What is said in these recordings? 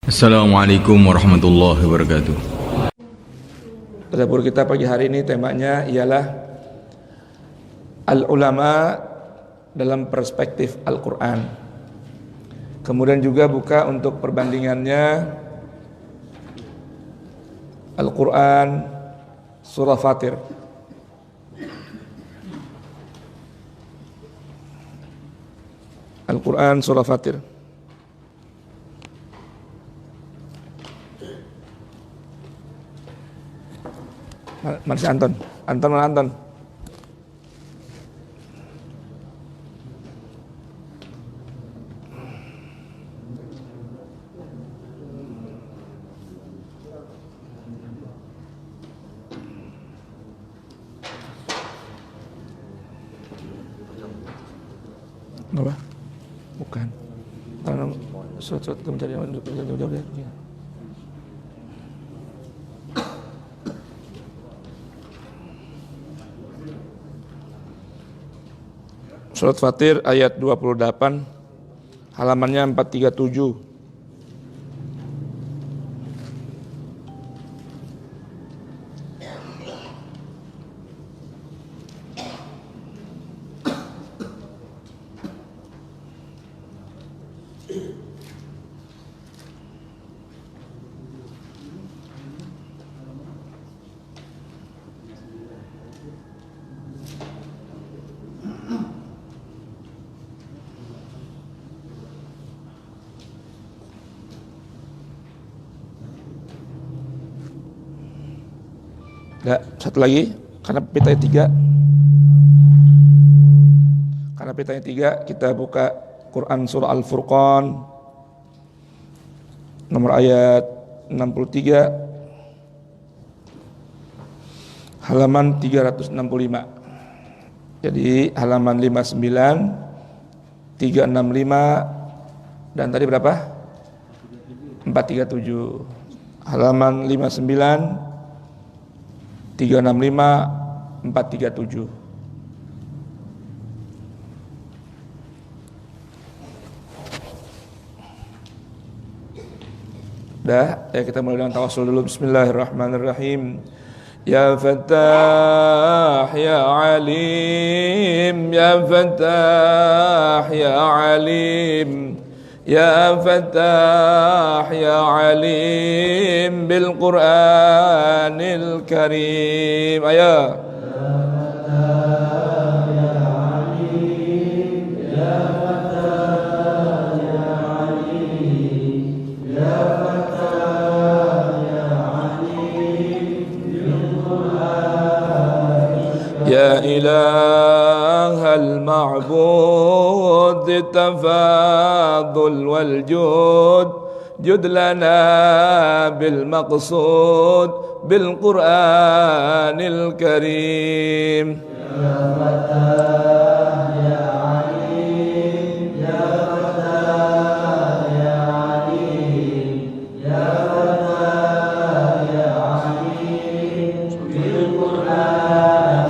Assalamualaikum warahmatullahi wabarakatuh. Tadabbur kita pagi hari ini temanya ialah Al-Ulama dalam perspektif Al-Quran. Kemudian juga buka untuk perbandingannya Al-Quran Surah Fatir. Al-Quran Surah Fatir. Mana si Anton? Anton mana Anton? Apa? Bukan. Tanam surat-surat mencari jauh-jauh deh. Surat Fatir ayat 28, halamannya 437. Enggak, satu lagi, karena pitanya 3. Karena pitanya 3, kita buka Quran Surah Al-Furqan nomor ayat 63 halaman 365. Jadi halaman 59, 365 dan tadi berapa? 437. Halaman 59, 365, 437. Dah, ya kita mulai dengan tawassul dulu. Bismillahirrahmanirrahim. Ya Fattah ya Alim, ya Fattah ya Alim, ya Fattah ya Alim bil Qur'anil Karim. Ayo. يا إله المعبود التفاضل والجود جد لنا بالمقصود بالقرآن الكريم. يا فتاح يا عليم، يا فتاح يا عليم، يا فتاح يا عليم بالقرآن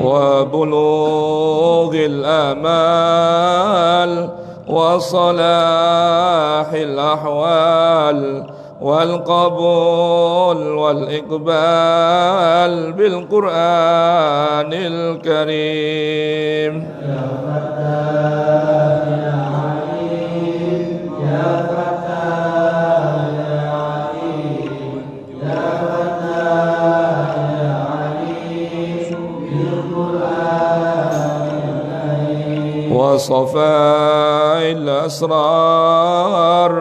وبلوغ الآمال وصلاح الأحوال والقبول والإقبال بالقرآن الكريم. يا فتاح يا عليم، يا فتاح يا عليم، يا فتاح يا عليم بالقرآن الكريم وصفاء الأسرار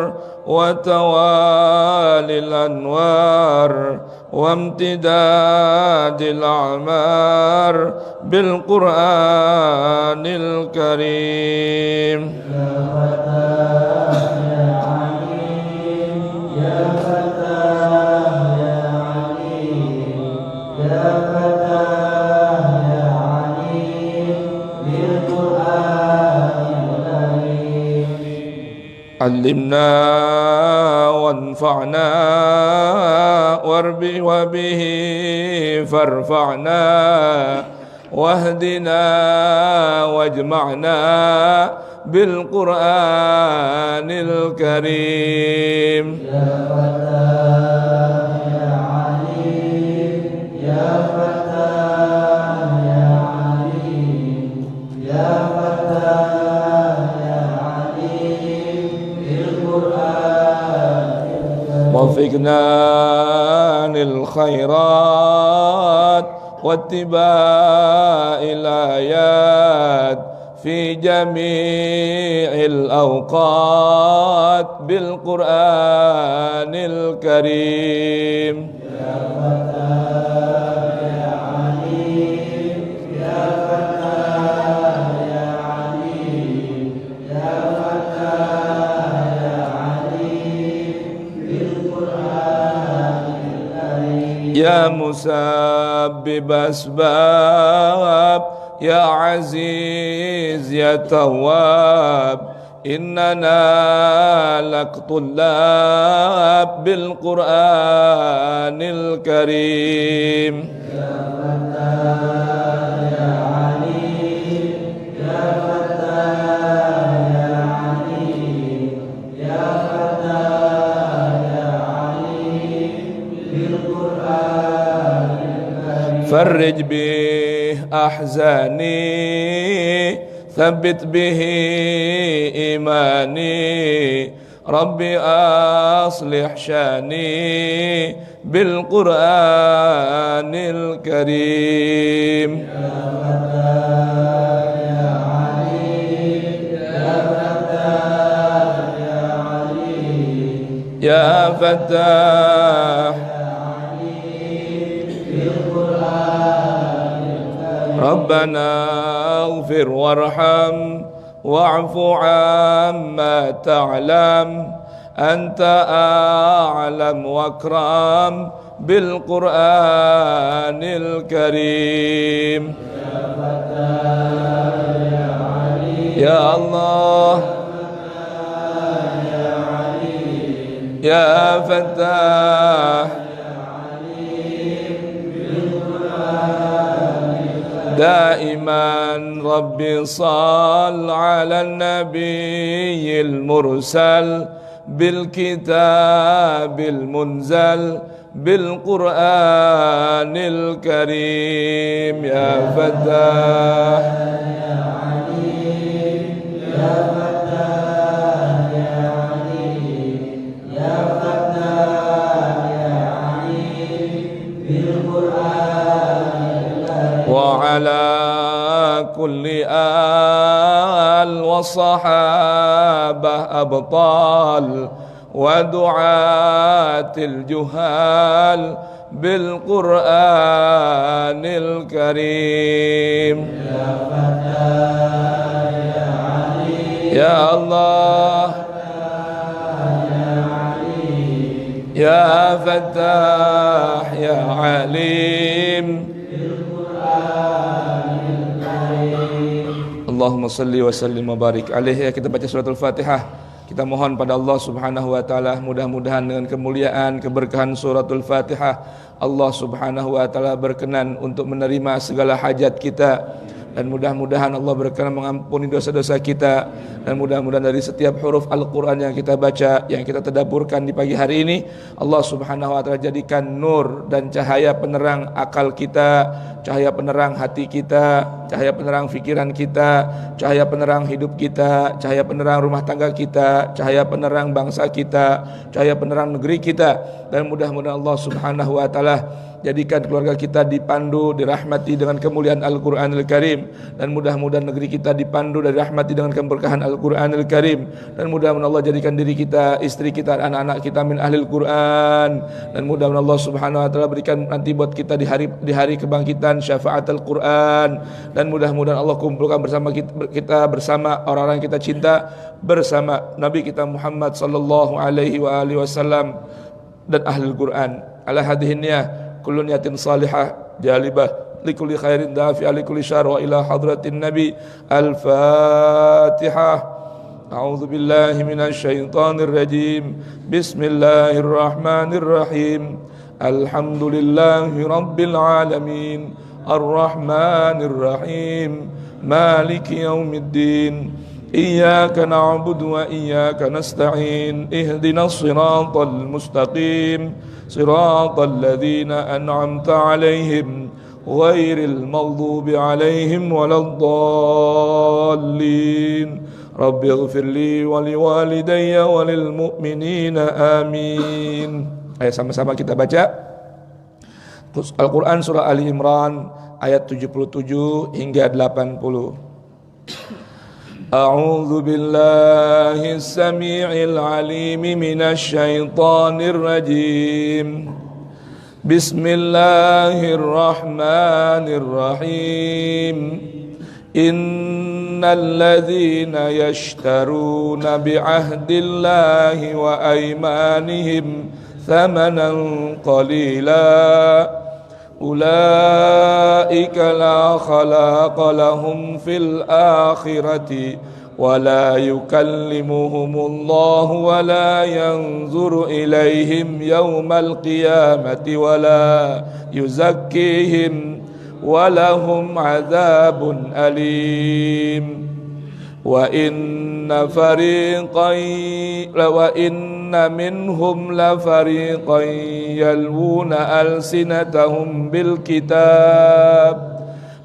وتوالي الأنوار وامتداد الأعمار بالقرآن الكريم. يا فتاح يا عليم، يا فتاح يا عليم، يا فتاح يا عليم بالقرآن الكريم. علمنا وانفعنا وبه فارفعنا واهدنا واجمعنا بالقرآن الكريم. ووفقنا للخيرات واتباع الآيات في جميع الأوقات بالقرآن الكريم. يا فتاح يا عليم يا فتاح يا عليم يا فتاح يا عليم بالقرآن الكريم. يا مسبب أسباب يا عزيز يا تواب إننا لك طلاب بالقرآن الكريم. يا فتاح يا عليم يا فتاح يا عليم يا فتاح يا عليم بالقرآن الكريم. فرج به أحزاني ثبت به إيماني ربي أصلح شاني بالقرآن الكريم. يا فتاح يا عليم يا فتاح يا عليم يا فتاح ربنا اغفر وارحم واعف عما تعلم أنت أعلم وأكرم بالقرآن الكريم. يا فتاح يا عليم يا الله يا عليم يا فتاح دائما ربي صل على النبي المرسل بالكتاب المنزل بالقرآن الكريم. يا فتاح يا عليم يا فتاح يا عليم يا فتاح يا عليم بالقرآن وعلى كل آل وصحابة أبطال ودعاة الجهال بالقرآن الكريم. يا فتاح يا عليم يا الله يا عليم يا فتاح يا عليم. Allahumma salli wa sallim wa barik alaihi. Kita baca surat Al-Fatihah. Kita mohon pada Allah Subhanahu wa taala mudah-mudahan dengan kemuliaan keberkahan suratul Fatihah Allah Subhanahu wa taala berkenan untuk menerima segala hajat kita, dan mudah-mudahan Allah berkenan mengampuni dosa-dosa kita, dan mudah-mudahan dari setiap huruf Al-Quran yang kita baca, yang kita tadabburkan di pagi hari ini, Allah Subhanahu wa taala jadikan nur dan cahaya penerang akal kita, cahaya penerang hati kita, cahaya penerang fikiran kita, cahaya penerang hidup kita, cahaya penerang rumah tangga kita, cahaya penerang bangsa kita, cahaya penerang negeri kita, dan mudah-mudahan Allah Subhanahu wa taala jadikan keluarga kita dipandu, dirahmati dengan kemuliaan Al-Quranul Karim, dan mudah-mudahan negeri kita dipandu dan dirahmati dengan keberkahan Al-Quranul Karim, dan mudah-mudahan Allah jadikan diri kita, istri kita, anak-anak kita min ahlil Quran, dan mudah-mudahan Allah Subhanahu wa taala berikan nanti buat kita di hari kebangkitan syafaat Al-Quran, dan mudah-mudahan Allah kumpulkan kita bersama orang-orang yang kita cinta, bersama Nabi kita Muhammad sallallahu alaihi wasallam dan ahlul Quran. Ala hadhihi niyah kullu niyatin salihah jalibah likulli khairin dafi'a likulli syarr wa ila hadratin nabi. Al-Fatihah. A'udzu billahi minasy syaithanir rajim. Bismillahirrahmanirrahim. Alhamdulillahi rabbil alamin. Ar-Rahmanir Rahim. Maliki yaumiddin. Iyyaka na'budu wa iyyaka nasta'in. Ihdinas siratal mustaqim. صراط الذين أنعمت عليهم غير المغضوب عليهم ولا الضالين Rabbi ighfirli wa liwalidayya wa lil mu'minina amin. Ayo sama-sama kita baca Al-Quran surah Ali Imran ayat 77 hingga 80. A'udzu billahi as-sami'il 'alim minasy syaithanir rajim. Bismillahirrahmanirrahim. Innal ladzina yashtaruna bi'ahdillahi wa aymanihim thamanan qalila ulaika la khalaqa lahum fil akhirati wa la yukallimuhumullahu wa la yanzuru ilaihim yawmal qiyamati wa la yuzakkihim wa lahum adzabun alim. Wa inna minhum la fariqan yalwuna alsinatahum bil kitab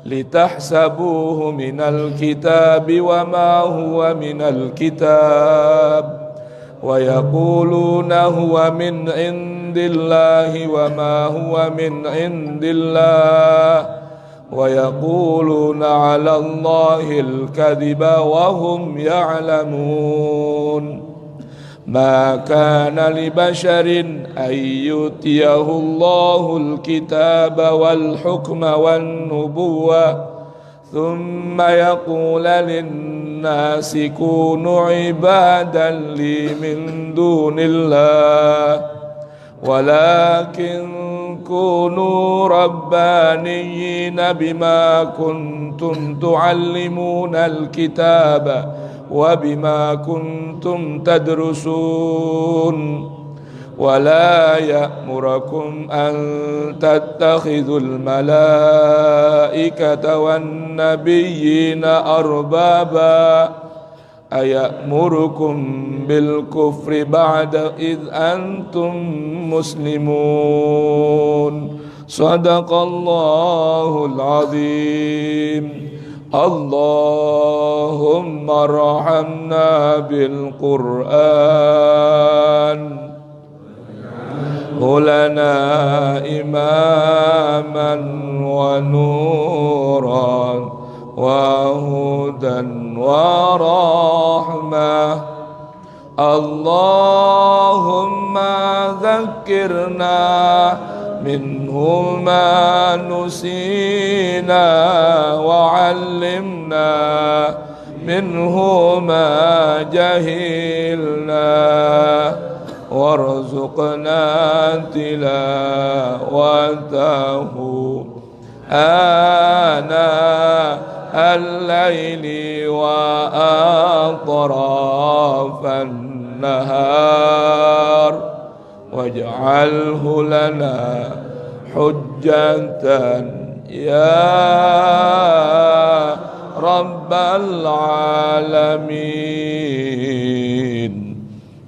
litahsabuhu minal kitabi wa ma huwa minal kitab wa yaquluna huwa min indillahi wa ma huwa min indillah wa yaquluna 'ala Allahil kadhiba wa hum ya'lamun. Ma kana li basharin ay yutiyahu Allahul kitaba wal hukma wan nubuwwa thumma yaqula lin-nasi kunu 'ibadan li min dunillah walakin kunu rabbaniyina bima kuntum tuallimuna al-kitaba wa bima kuntum tadrusun wa la ya'murukum an tattakhidhul malaikata wan nabiyyina arbaba ayamurukum bil kufri ba'da id antum muslimun. Sadaqallahul azim. Allahumma arhamna bil Qur'an lana imaman wa nuran wa hudan wa rahmah. Allahumma dhakkirna minhu ma nusina wa 'allimna minhu ma jahilna warzuqna tilawatahu ana al-laili wa atrafan nahar waj'alhu lana hujjatan ya rabbal alamin.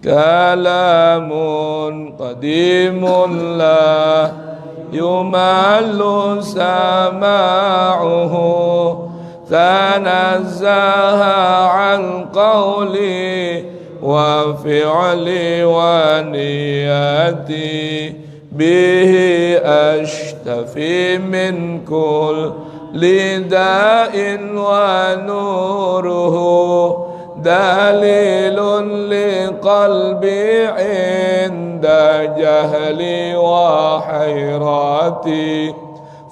Kalamun qadimun la yumallu sama'uhu tanazzaha an qawli wa fi'li wa niyati bihi ashtafi min kulli da'in wa nuruhu dalilun liqalbi inda jahli wa hayrati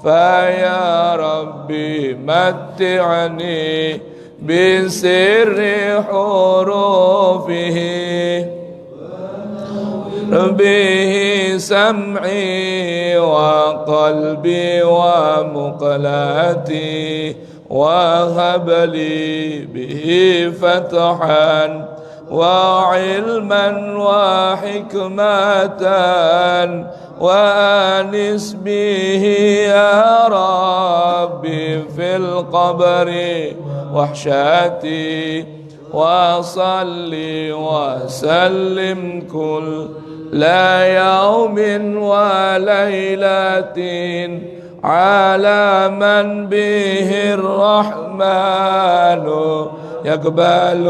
faya rabbi matti'ani bisirri hurufihi bihi sam'i wa qalbi wa muqlati wa habli bihi fathan wa ilman wa hikmatan wa anis bihi ya rabbi fil qabri wahsyati wa salli wa sallim kulla yawmin wa laylatin ala man bihi rahmanu يقبل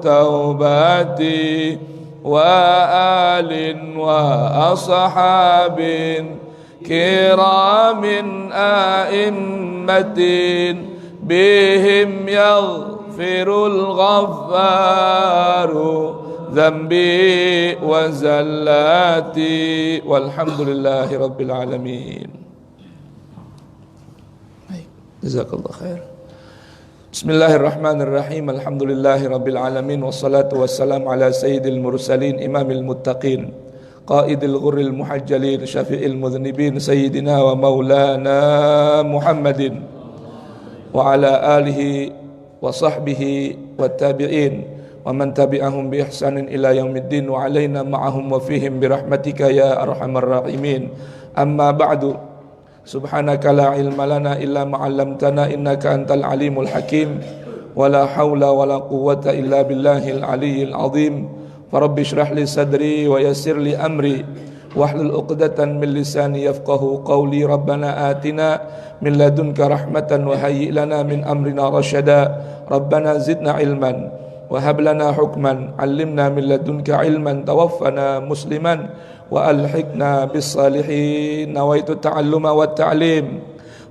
توبتي وآل وأصحاب كرام أئمة بهم يغفر الغفار ذنبي وزلاتي والحمد لله رب العالمين. جزاك الله خير. Bismillahirrahmanirrahim. Alhamdulillahi rabbil alamin. Wassalatu wassalamu ala sayyidil mursalin imamil muttaqin qaidil ghurril muhajjalin syafi'il mudhnibin sayyidina wa maulana Muhammadin wa ala alihi wa sahbihi wa tabi'in wa man tabi'ahum bi ihsanin ila yaumiddin wa alaina ma'ahum wa fihim birahmatika ya arhamar rahimin. Amma ba'du. Subhanaka la ilma lana illa ma 'allamtana innaka antal alimul hakim wa la haula wa la quwwata illa billahil aliyyil azim. Farabbi shrah li sadri wa yassir li amri wahlul 'uqdatan min lisani yafqahu qawli. Rabbana atina min ladunka rahmatan wa hayyi' lana min amrina rasyada. Rabbana zidna ilman wa hab lana hukman 'allimna min ladunka ilman tawaffana musliman wa alhiqna bis salihin. Nawaitu ta'alluma wat ta'lim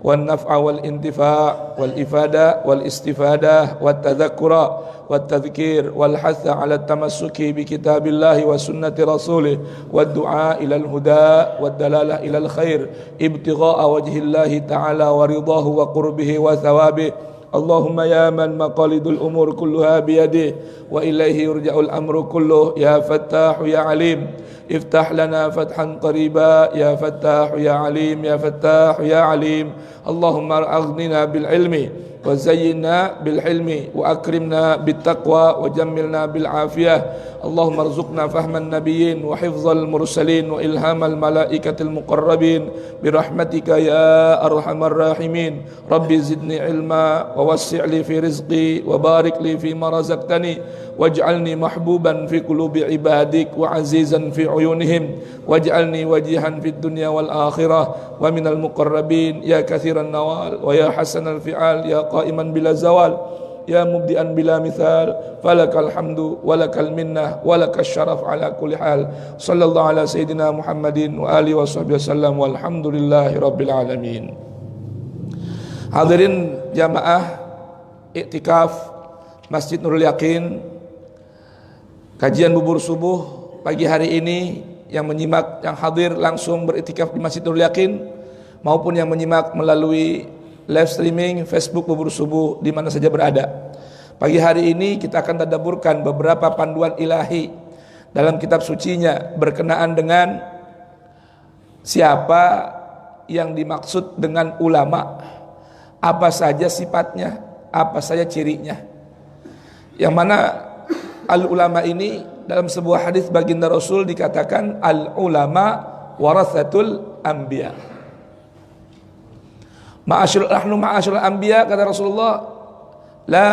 wan naf'a wal intifa' wal ifada wal istifadah wat tadhakkura wat tadhkir wal hatha 'ala tamassuki bi kitabillahi wa sunnati rasulih wad du'a ila al huda wad dalalah ila al khair ibtigha'a wajhillahi ta'ala wa ridahu wa qurbihi wa thawabihi. Allahumma ya man maqalidul umur kulluha biyadihi wa ilaihi yurja'ul amru kulluh ya fattahu ya alim iftah lana fathan qariba ya fattahu ya alim ya fattahu ya alim. Allahumma aghnina bil ilmi wa zayyinna bil hilmi wa akrimna bit taqwa wa jammilna bil afiyah. Allahumma arzuqna fahman nabiyyin wa hifzal mursalin wa ilhamal malaikatil muqarrabin birahmatika ya arhamar rahimin. Rabbi zidni ilma wa wassi' li fi rizqi wa barik li fi ma razaqtani waj'alni mahbuban fi qulubi ibadik wa azizan fi uyunihim waj'alni wajihan fid dunya wal akhirah wa minal muqarrabin ya kathiran nawal wa ya hasanal fi'al ya qa'iman bila zawal ya mubdi'an bila mithal falakal hamdu walakal minnah walakal syaraf ala kulli hal. Sallallahu ala sayyidina Muhammadin wa alihi wa sahbihi wasallam walhamdulillahi rabbil alamin. Hadirin jamaah iktikaf Masjid Nurul Yakin, kajian bubur subuh pagi hari ini, yang menyimak, yang hadir langsung beriktikaf di Masjid Nurul Yakin maupun yang menyimak melalui live streaming Facebook bubur subuh di mana saja berada. Pagi hari ini kita akan tadabburkan beberapa panduan ilahi dalam kitab sucinya berkenaan dengan siapa yang dimaksud dengan ulama, apa saja sifatnya, apa saja cirinya. Yang mana al-ulama ini dalam sebuah hadis baginda Rasul dikatakan al-ulama warathatul anbiya. Ma'asyarul anbiya, kata Rasulullah, la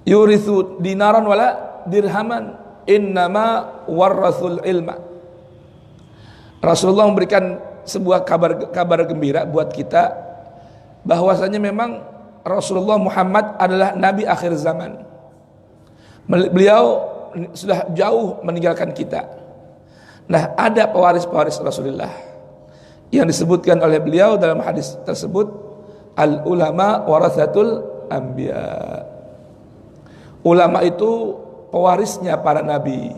yurithu dinaran wala dirhaman innama warathul ilma. Rasulullah memberikan sebuah kabar gembira buat kita bahwasanya memang Rasulullah Muhammad adalah nabi akhir zaman. Beliau sudah jauh meninggalkan kita. Nah, ada pewaris-pewaris Rasulullah yang disebutkan oleh beliau dalam hadis tersebut, al ulama warathatul anbiya. Ulama itu pewarisnya para nabi.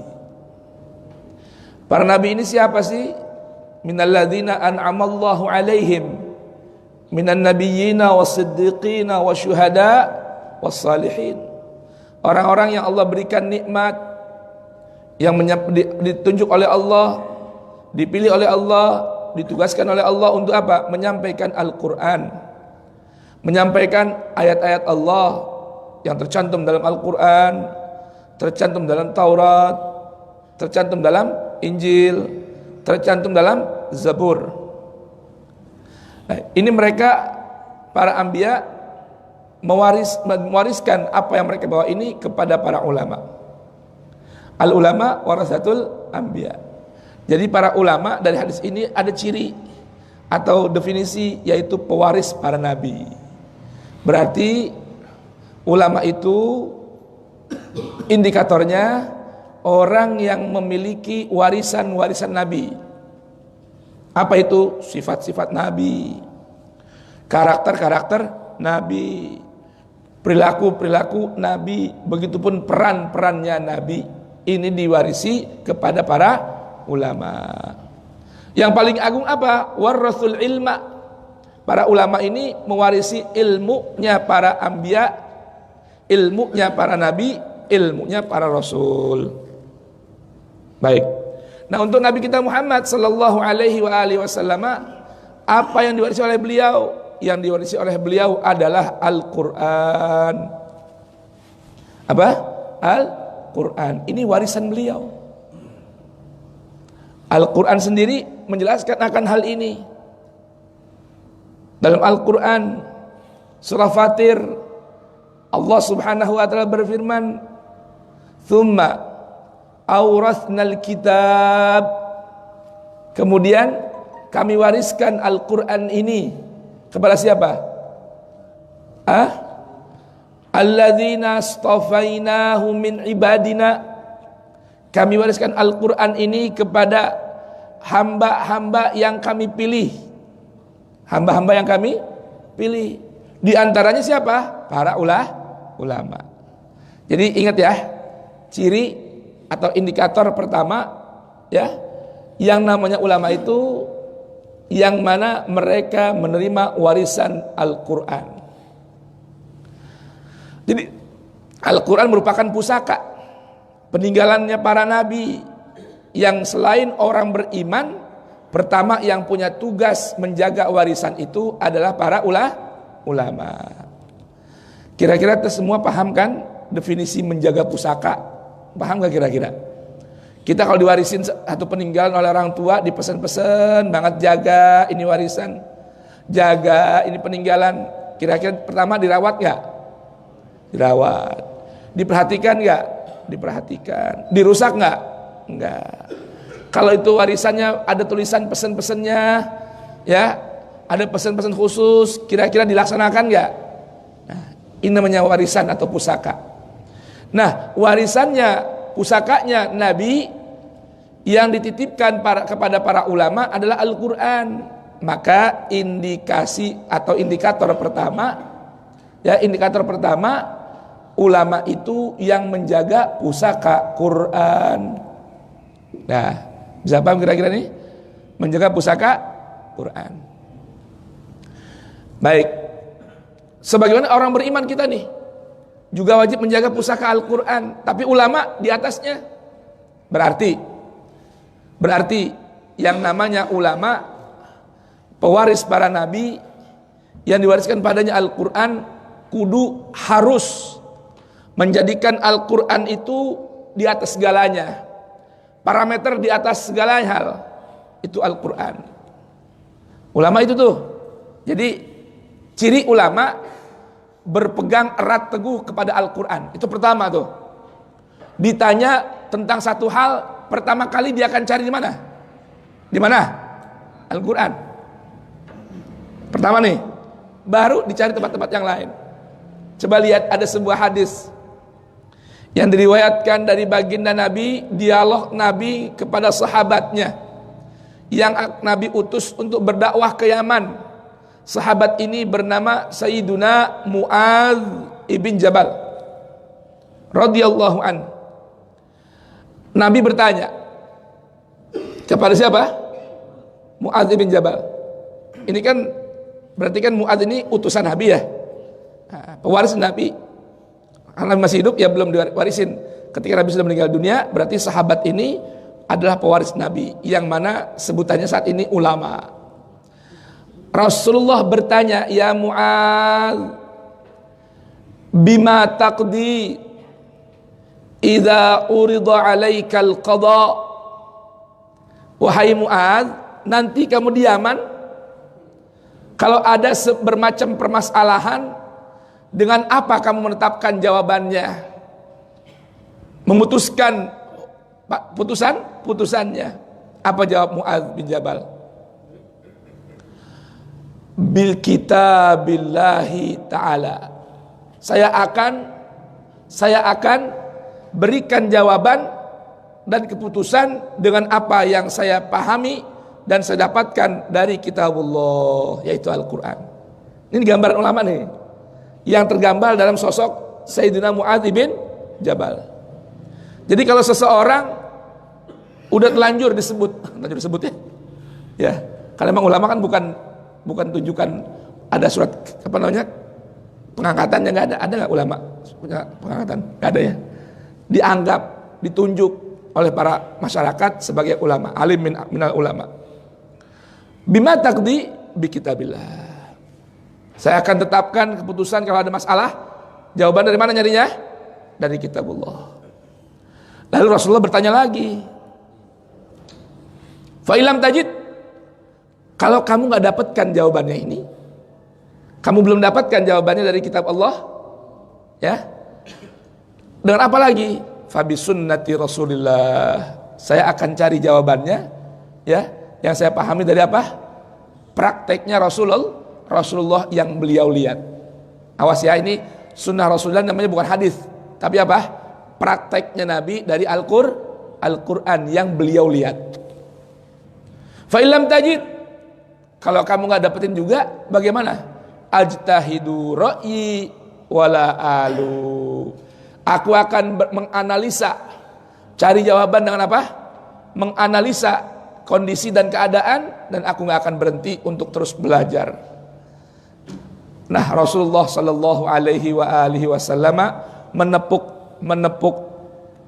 Para nabi ini siapa sih? Minalladzina an'amallahu alaihim minan nabiyyina was-siddiqina wasyuhada was-salihin. Orang-orang yang Allah berikan nikmat, yang ditunjuk oleh Allah, dipilih oleh Allah, ditugaskan oleh Allah untuk apa? Menyampaikan Al-Quran, menyampaikan ayat-ayat Allah yang tercantum dalam Al-Quran, tercantum dalam Taurat, tercantum dalam Injil, tercantum dalam Zabur. Nah, ini mereka para anbiya mewariskan apa yang mereka bawa ini kepada para ulama. Al-ulama warathatul anbiya. Jadi para ulama dari hadis ini ada ciri atau definisi, yaitu pewaris para nabi. Berarti Ulama itu indikatornya orang yang memiliki warisan-warisan Nabi. Apa itu? Sifat-sifat Nabi, karakter-karakter Nabi, perilaku-perilaku Nabi, begitupun peran-perannya Nabi. Ini diwarisi kepada para ulama. Yang paling agung apa? Warasul ilma. Para ulama ini mewarisi ilmunya para anbiya, ilmunya para nabi, ilmunya para rasul. Baik. Nah, untuk Nabi kita Muhammad sallallahu alaihi wasallam, apa yang diwarisi oleh beliau? Yang diwarisi oleh beliau adalah Al-Qur'an. Apa? Al-Qur'an. Ini warisan beliau. Al-Qur'an sendiri menjelaskan akan hal ini. Dalam Al-Qur'an surah Fatir, Allah Subhanahu wa taala berfirman, "Tsumma awrathnal kitab." Kemudian kami wariskan Al-Qur'an ini kepada siapa? Alladzina astafainahum min ibadina. Kami wariskan Al-Qur'an ini kepada hamba-hamba yang kami pilih. Hamba-hamba yang kami pilih. Di antaranya siapa? Para ulama. Jadi ingat ya, ciri atau indikator pertama ya, yang namanya ulama itu yang mana mereka menerima warisan Al-Qur'an. Jadi Al-Qur'an merupakan pusaka peninggalannya para nabi, yang selain orang beriman, pertama yang punya tugas menjaga warisan itu adalah para ulama. Kira-kira kita semua paham kan definisi menjaga pusaka? Paham gak kira-kira? Kita kalau diwarisin satu peninggalan oleh orang tua, dipesan-pesan banget, jaga ini warisan, jaga ini peninggalan. Kira-kira pertama dirawat gak? Dirawat. Diperhatikan gak? Diperhatikan. Dirusak gak? Enggak. Kalau itu warisannya ada tulisan pesan-pesannya, ya, ada pesan-pesan khusus, kira-kira dilaksanakan nggak? Nah, ini namanya warisan atau pusaka. Nah, warisannya, pusakanya Nabi yang dititipkan kepada para ulama adalah Al-Quran. Maka indikasi atau indikator pertama, ya, indikator pertama, ulama itu yang menjaga pusaka Quran. Nah, bisa paham kira-kira nih? Menjaga pusaka Quran. Baik. Sebagaimana orang beriman kita nih, juga wajib menjaga pusaka Al-Quran. Tapi ulama di atasnya. Berarti yang namanya ulama, pewaris para nabi, yang diwariskan padanya Al-Quran, kudu harus menjadikan Al-Quran itu di atas segalanya. Parameter di atas segala hal itu Al-Quran. Ulama itu tuh. Jadi ciri ulama berpegang erat teguh kepada Al-Quran. Itu pertama tuh. Ditanya tentang satu hal, pertama kali dia akan cari di mana? Di mana? Al-Quran. Pertama nih. Baru dicari tempat-tempat yang lain. Coba lihat, ada sebuah hadis yang diriwayatkan dari baginda Nabi, dialog Nabi kepada sahabatnya yang Nabi utus untuk berdakwah ke Yaman. Sahabat ini bernama Sayyiduna Mu'adz ibn Jabal radhiyallahu an. Nabi bertanya kepada siapa? Mu'adz ibn Jabal. Ini kan berarti kan Mu'adz ini utusan Nabi ya, pewaris Nabi. Karena masih hidup ya belum diwarisin. Ketika Nabi sudah meninggal dunia, berarti sahabat ini adalah pewaris Nabi, yang mana sebutannya saat ini ulama. Rasulullah bertanya, "Ya Mu'adz, bima taqdi idza urida 'alaikal qada?" Wahai Mu'adz, nanti kamu di Yaman, kalau ada bermacam permasalahan, dengan apa kamu menetapkan jawabannya? Memutuskan putusannya. Apa jawab Mu'adz bin Jabal? Bil kitabillahi ta'ala. Saya akan berikan jawaban dan keputusan dengan apa yang saya pahami dan saya dapatkan dari kitabullah, yaitu Al-Quran. Ini gambaran ulama nih, yang tergambar dalam sosok Sayyidina Mu'adz bin Jabal. Jadi kalau seseorang udah terlanjur disebut ya, ya, karena memang ulama kan bukan tunjukkan ada surat apa namanya pengangkatannya, nggak ada nggak ulama punya pengangkatan? Nggak ada ya. Dianggap, ditunjuk oleh para masyarakat sebagai ulama, alim minal ulama. Bima taqdi bi kitabillah. Saya akan tetapkan keputusan kalau ada masalah. Jawaban dari mana nyarinya? Dari kitabullah. Lalu Rasulullah bertanya lagi, fa ilam tajid, kalau kamu nggak dapatkan jawabannya ini, kamu belum dapatkan jawabannya dari kitab Allah, ya, dengan apa lagi? Fa bi sunnati Rasulillah. Saya akan cari jawabannya, ya, yang saya pahami dari apa? Prakteknya Rasulullah yang beliau lihat. Awas ya, ini sunnah Rasulullah namanya bukan hadis, tapi apa? Prakteknya Nabi dari Al-Quran yang beliau lihat. Fa ilam tajid, kalau kamu nggak dapetin juga, bagaimana? Ajtahidu ra'yi wala alu. Aku akan menganalisa, cari jawaban dengan apa? Menganalisa kondisi dan keadaan, dan aku nggak akan berhenti untuk terus belajar. Nah, Rasulullah Shallallahu Alaihi Wasallam menepuk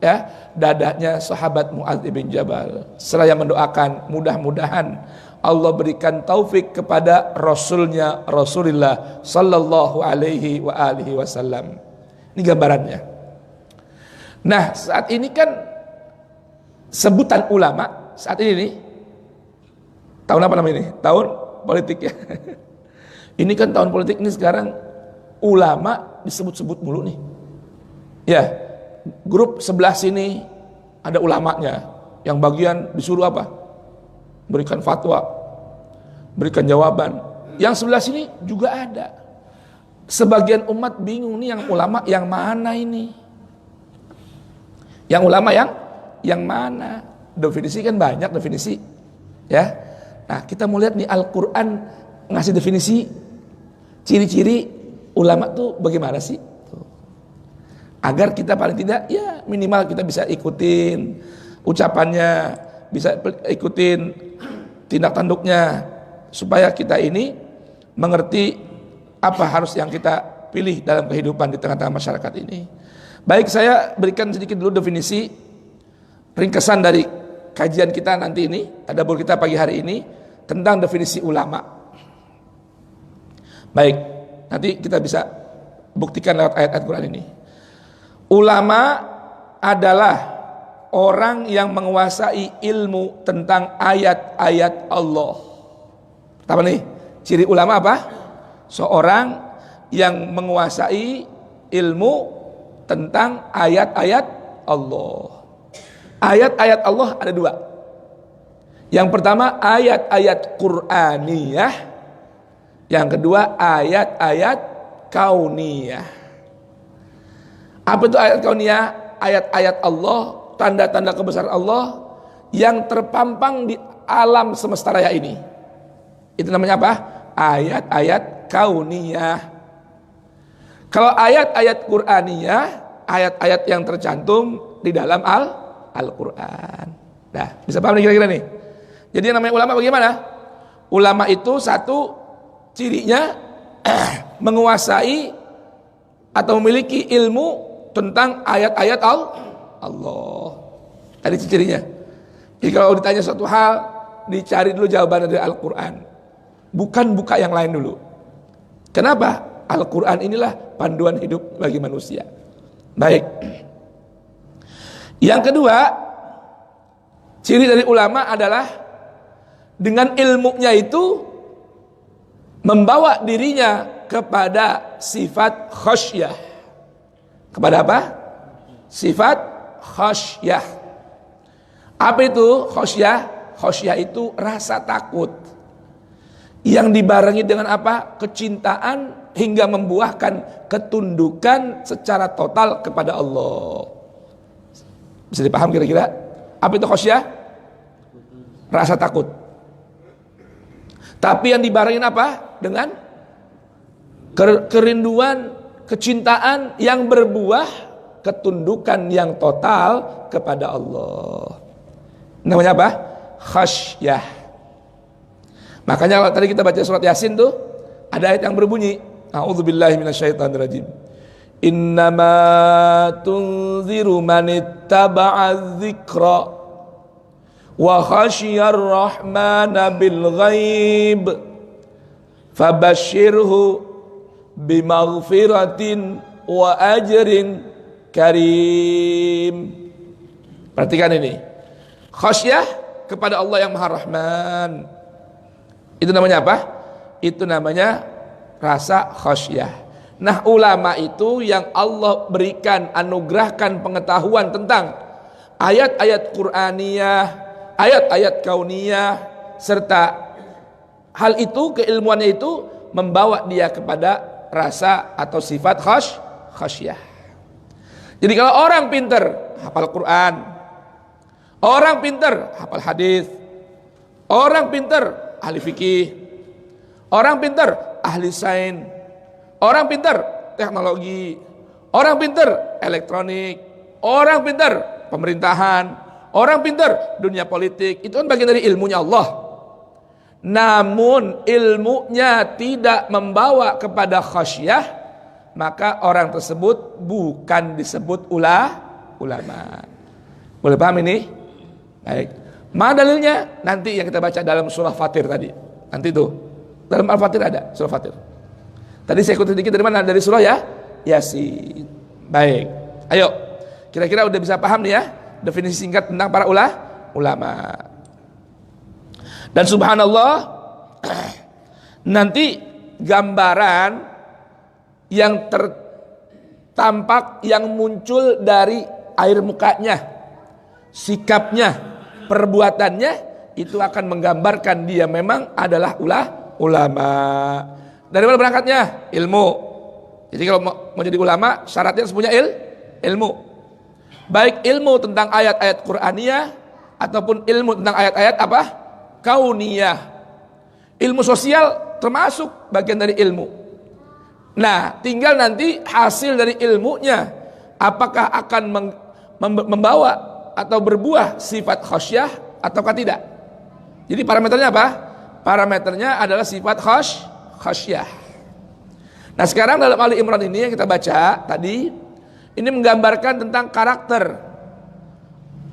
ya dadanya sahabat Mu'adz bin Jabal seraya mendoakan mudah-mudahan Allah berikan taufik kepada Rasulnya Rasulullah Shallallahu Alaihi Wasallam. Ini gambarannya. Nah, saat ini kan sebutan ulama saat ini nih, tahun apa namanya ini? Tahun politik ya. Ini kan tahun politik ini sekarang, ulama disebut-sebut mulu nih. Ya, grup sebelah sini ada ulamanya, yang bagian disuruh apa? Berikan fatwa, berikan jawaban. Yang sebelah sini juga ada. Sebagian umat bingung nih, yang ulama yang mana ini? Yang ulama yang mana? Definisi kan banyak definisi, ya. Nah, kita mau lihat nih Al-Quran ngasih definisi, ciri-ciri ulama tuh bagaimana sih? Agar kita paling tidak, ya minimal kita bisa ikutin ucapannya, bisa ikutin tindak tanduknya, supaya kita ini mengerti apa harus yang kita pilih dalam kehidupan di tengah-tengah masyarakat ini. Baik, saya berikan sedikit dulu definisi ringkesan dari kajian kita nanti ini, tadabbur kita pagi hari ini tentang definisi ulama. Baik, nanti kita bisa buktikan lewat ayat-ayat Quran ini. Ulama adalah orang yang menguasai ilmu tentang ayat-ayat Allah. Pertama nih, ciri ulama apa? Seorang yang menguasai ilmu tentang ayat-ayat Allah. Ayat-ayat Allah ada dua. Yang pertama ayat-ayat Qur'aniyah, yang kedua ayat-ayat kauniyah. Apa itu ayat kauniyah? Ayat-ayat Allah, tanda-tanda kebesaran Allah yang terpampang di alam semesta raya ini. Itu namanya apa? Ayat-ayat kauniyah. Kalau ayat-ayat Qur'aniyah, ayat-ayat yang tercantum di dalam Al-Quran. Nah, bisa paham nih kira-kira nih. Jadi yang namanya ulama bagaimana? Ulama itu satu cirinya menguasai atau memiliki ilmu tentang ayat-ayat Allah. Ada cirinya. Jadi kalau ditanya suatu hal, dicari dulu jawaban dari Al-Quran, bukan buka yang lain dulu. Kenapa? Al-Quran inilah panduan hidup bagi manusia. Baik. Yang kedua, ciri dari ulama adalah dengan ilmunya itu membawa dirinya kepada sifat khasyah. Kepada apa? Sifat khasyah. Apa itu khasyah? Khasyah itu rasa takut yang dibarengi dengan apa? Kecintaan hingga membuahkan ketundukan secara total kepada Allah. Bisa dipaham kira-kira? Apa itu khosyah? Rasa takut. Tapi yang dibarengin apa? Dengan kerinduan, kecintaan yang berbuah ketundukan yang total kepada Allah. Namanya apa? Khasyah. Makanya kalau tadi kita baca surat Yasin tuh ada ayat yang berbunyi, a'udzubillahi minasyaitonirrajim. Innama tunziru man ittaba'a dzikra wa khasyiyar rahmana bil ghaib fabashshirhu bimaghfiratin wa ajrin karim. Perhatikan ini. Khasyah kepada Allah yang Maha Rahman. Itu namanya apa? Itu namanya rasa khasyah. Nah, ulama itu yang Allah berikan, anugerahkan pengetahuan tentang ayat-ayat Qur'aniyah, ayat-ayat kauniyah, serta hal itu, keilmuannya itu membawa dia kepada rasa atau sifat khasyah. Jadi kalau orang pintar hafal Quran, orang pintar hafal hadis, orang pintar ahli fikih, orang pintar ahli sains, orang pintar teknologi, orang pintar elektronik, orang pintar pemerintahan, orang pintar dunia politik, itu kan bagian dari ilmunya Allah. Namun ilmunya tidak membawa kepada khasyah, maka orang tersebut bukan disebut ulama. Boleh paham ini? Baik. Mana dalilnya? Nanti yang kita baca dalam surah Fatir tadi. Nanti itu dalam Al-Fatir ada surah Fatir. Tadi saya ikut sedikit dari mana? Dari surah ya Yasin. Baik. Ayo. Kira-kira udah bisa paham nih ya definisi singkat tentang para ulama. Dan subhanallah, nanti gambaran yang tertampak, yang muncul dari air mukanya, sikapnya, perbuatannya, itu akan menggambarkan dia memang adalah ulama. Dari mana berangkatnya? Ilmu. Jadi kalau mau jadi ulama, syaratnya harus punya ilmu. Baik ilmu tentang ayat-ayat Qur'aniyah ataupun ilmu tentang ayat-ayat apa? Kauniyah. Ilmu sosial termasuk bagian dari ilmu. Nah, tinggal nanti hasil dari ilmunya apakah akan membawa atau berbuah sifat khasyah ataukah tidak. Jadi parameternya apa? Parameternya adalah sifat khasyah. Nah, sekarang dalam Ali Imran ini yang kita baca tadi, ini menggambarkan tentang karakter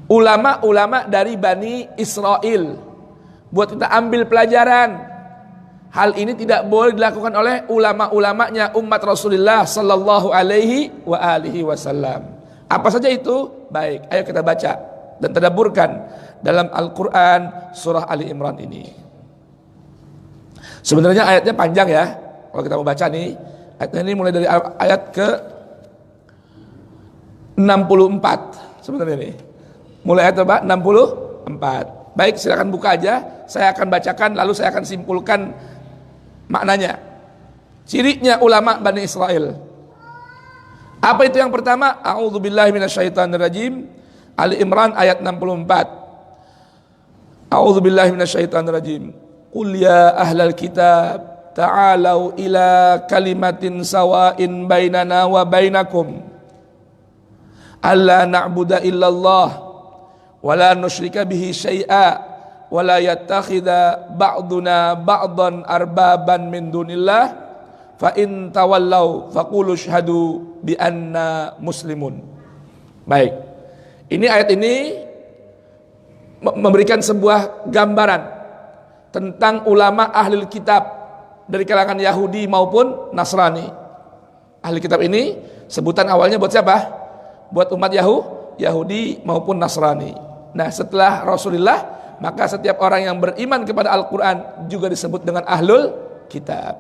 ulama-ulama dari Bani Israel. Buat kita ambil pelajaran. Hal ini tidak boleh dilakukan oleh ulama-ulamanya umat Rasulullah sallallahu alaihi wa alihi wasallam. Apa saja itu? Baik, ayo kita baca dan tadabburkan dalam Al-Qur'an surah Ali Imran ini. Sebenarnya ayatnya panjang ya. Kalau kita mau baca nih, ayatnya ini mulai dari ayat ke 64 sebenarnya nih. Mulai ayat berapa? 64. Baik, silakan buka aja. Saya akan bacakan lalu saya akan simpulkan maknanya. Cirinya ulama Bani Israel. Apa itu yang pertama? A'udzubillahi minasyaitonirrajim. Ali Imran ayat 64. A'udzubillahi minasyaitonirrajim. Qul ya ahlal kitab ta'alau ila kalimatin sawa'in bainana wa bainakum alla na'budu illallah wa la nusyrika bihi syai'a wa la yattakhidha ba'duna ba'dan arbaban min dunillah fa in tawallau faqulu syhadu bi anna muslimun. Baik. Ini ayat ini memberikan sebuah gambaran tentang ulama ahli kitab dari kalangan Yahudi maupun Nasrani. Ahli kitab ini sebutan awalnya buat siapa? Buat umat Yahudi maupun Nasrani. Nah, setelah Rasulullah, maka setiap orang yang beriman kepada Al-Quran juga disebut dengan ahlul kitab.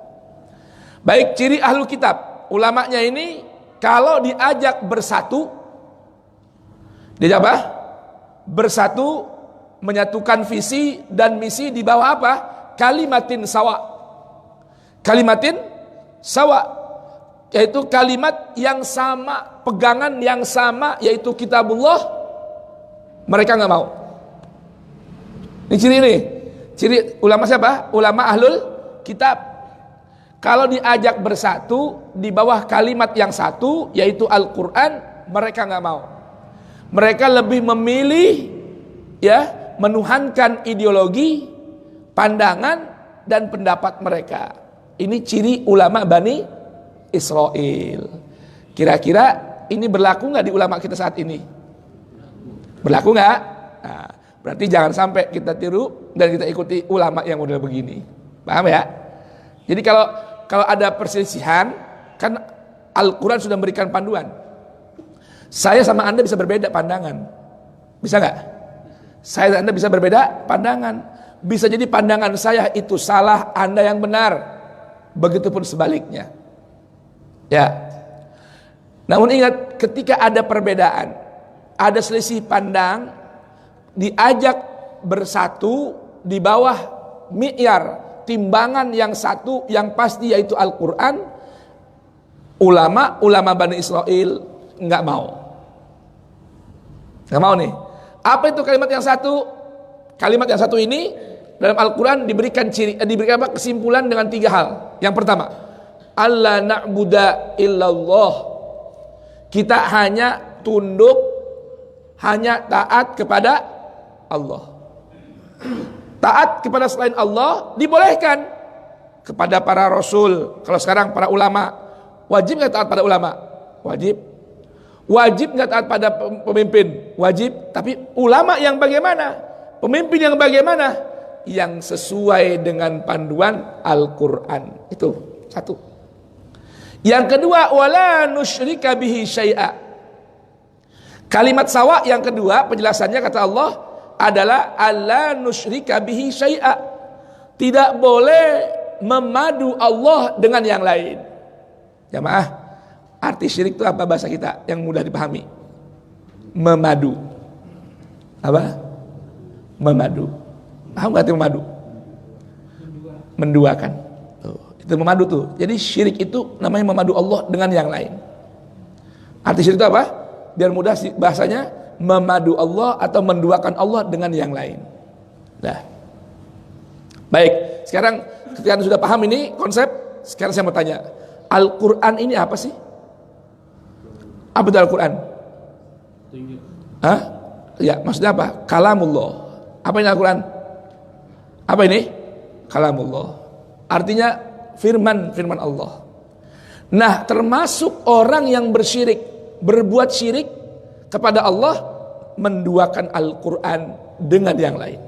Baik, ciri ahlul kitab, ulamanya ini kalau diajak bersatu, diajak apa? Bersatu, menyatukan visi dan misi di bawah apa? Kalimatin sawa. Kalimatin sawa, yaitu kalimat yang sama, pegangan yang sama, yaitu kitabullah, mereka nggak mau. Ini ciri ulama siapa? Ulama ahlul kitab. Kalau diajak bersatu di bawah kalimat yang satu, yaitu Al-Quran, mereka nggak mau. Mereka lebih memilih, ya, menuhankan ideologi, pandangan dan pendapat mereka. Ini ciri ulama Bani Israel. Kira-kira ini berlaku nggak di ulama kita saat ini? Berlaku nggak? Nah, berarti jangan sampai kita tiru dan kita ikuti ulama yang model begini. Paham ya? Jadi kalau ada perselisihan, kan Al-Quran sudah memberikan panduan. Saya sama Anda bisa berbeda pandangan. Bisa nggak? Saya dan Anda bisa berbeda pandangan. Bisa jadi pandangan saya itu salah, Anda yang benar. Begitupun sebaliknya. Ya. Namun ingat, ketika ada perbedaan, ada selisih pandang, diajak bersatu di bawah mi'yar, timbangan yang satu, yang pasti, yaitu Al-Quran, ulama Bani Israel nggak mau. Nggak mau nih. Apa itu kalimat yang satu? Kalimat yang satu ini dalam Al-Quran diberikan kesimpulan dengan 3 hal. Yang pertama, alla na'buda illallah. Kita hanya tunduk, hanya taat kepada Allah. Taat kepada selain Allah dibolehkan. Kepada para rasul, kalau sekarang para ulama, wajib nggak taat pada ulama? Wajib. Wajib nggak taat pada pemimpin? Wajib. Tapi ulama yang bagaimana? Pemimpin yang bagaimana? Yang sesuai dengan panduan Al-Quran. Itu satu. Yang kedua, wala nusyrika bihi syai'a. Kalimat sawa yang kedua, penjelasannya kata Allah adalah alla nusyrika bihi syai'a. Tidak boleh memadu Allah dengan yang lain. Jamaah, arti syirik itu apa bahasa kita yang mudah dipahami? Memadu. Apa? Memadu. Paham gak arti memadu? Menduakan. Tuh, itu memadu tuh. Jadi syirik itu namanya memadu Allah dengan yang lain. Arti syirik itu apa? Biar mudah bahasanya, memadu Allah atau menduakan Allah dengan yang lain. Nah, baik. Sekarang ketika Anda sudah paham ini konsep, sekarang saya mau tanya, Al-Quran ini apa sih? Apa itu Al-Quran? Hah? Ya, maksudnya apa? Kalamullah. Apa ini Al-Quran? Apa ini? Kalamullah. Artinya firman Allah. Nah, termasuk orang yang berbuat syirik kepada Allah, menduakan Al-Quran dengan yang lain.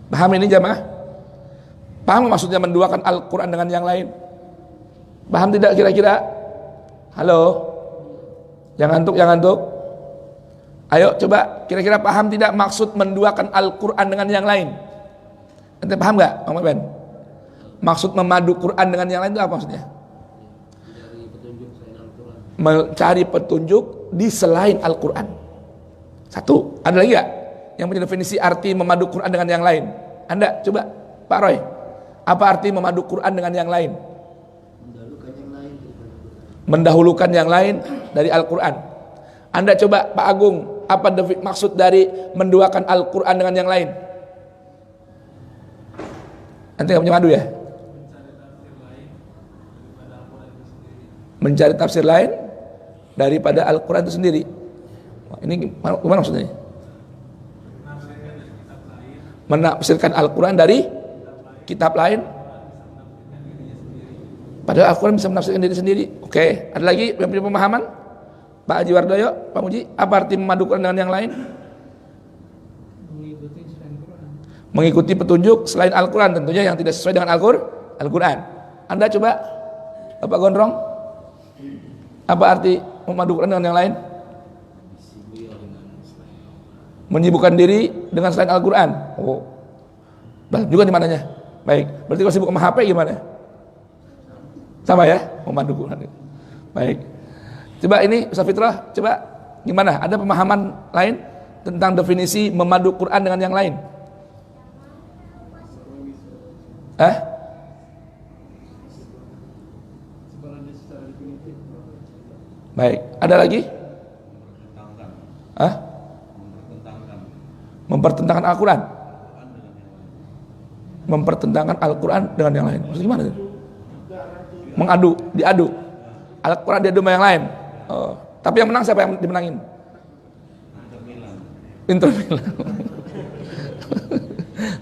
Paham ini jamaah? Paham maksudnya menduakan Al-Quran dengan yang lain? Paham tidak kira-kira? Halo? Jangan ngantuk. Ayo coba kira-kira paham tidak maksud menduakan Al-Quran dengan yang lain? Ente paham gak, Bang Ben? Maksud memadu Quran dengan yang lain itu apa maksudnya? Mencari petunjuk di selain Al-Quran. Satu, ada lagi gak yang punya definisi arti memadu Quran dengan yang lain? Anda coba, Pak Roy, apa arti memadu Quran dengan yang lain? Mendahulukan yang lain dari Al-Quran. Anda coba, Pak Agung, apa maksud dari menduakan Al-Quran dengan yang lain? Anda gak punya madu ya? Mencari tafsir lain daripada Al-Quran itu sendiri. Ini gimana maksudnya? Menafsirkan Al-Quran dari kitab lain. Padahal Al-Quran bisa menafsirkan diri sendiri. Oke, ada lagi yang punya pemahaman? Pak Haji Wardoyo, Pak Muji, apa arti memadu Quran dengan yang lain? Mengikuti petunjuk selain Al-Quran, tentunya yang tidak sesuai dengan Al-Quran. Anda coba, Bapak Gondrong, apa arti memadu Quran dengan yang lain? Menyibukkan diri dengan selain Al-Quran. Oh, juga di mananya? Baik, berarti kalau sibuk sama HP gimana? Sama ya, memadu Quran. Baik. Coba ini Ustaz Fitrah, coba gimana? Ada pemahaman lain tentang definisi memadu Quran dengan yang lain? Ada lagi? Hah? Mempertentangkan Al-Quran. Mempertentangkan Al-Quran dengan yang lain. Maksudnya gimana? Diadu. Al-Quran diadu sama yang lain. Oh. Tapi yang menang siapa yang dimenangin? Inter Milan.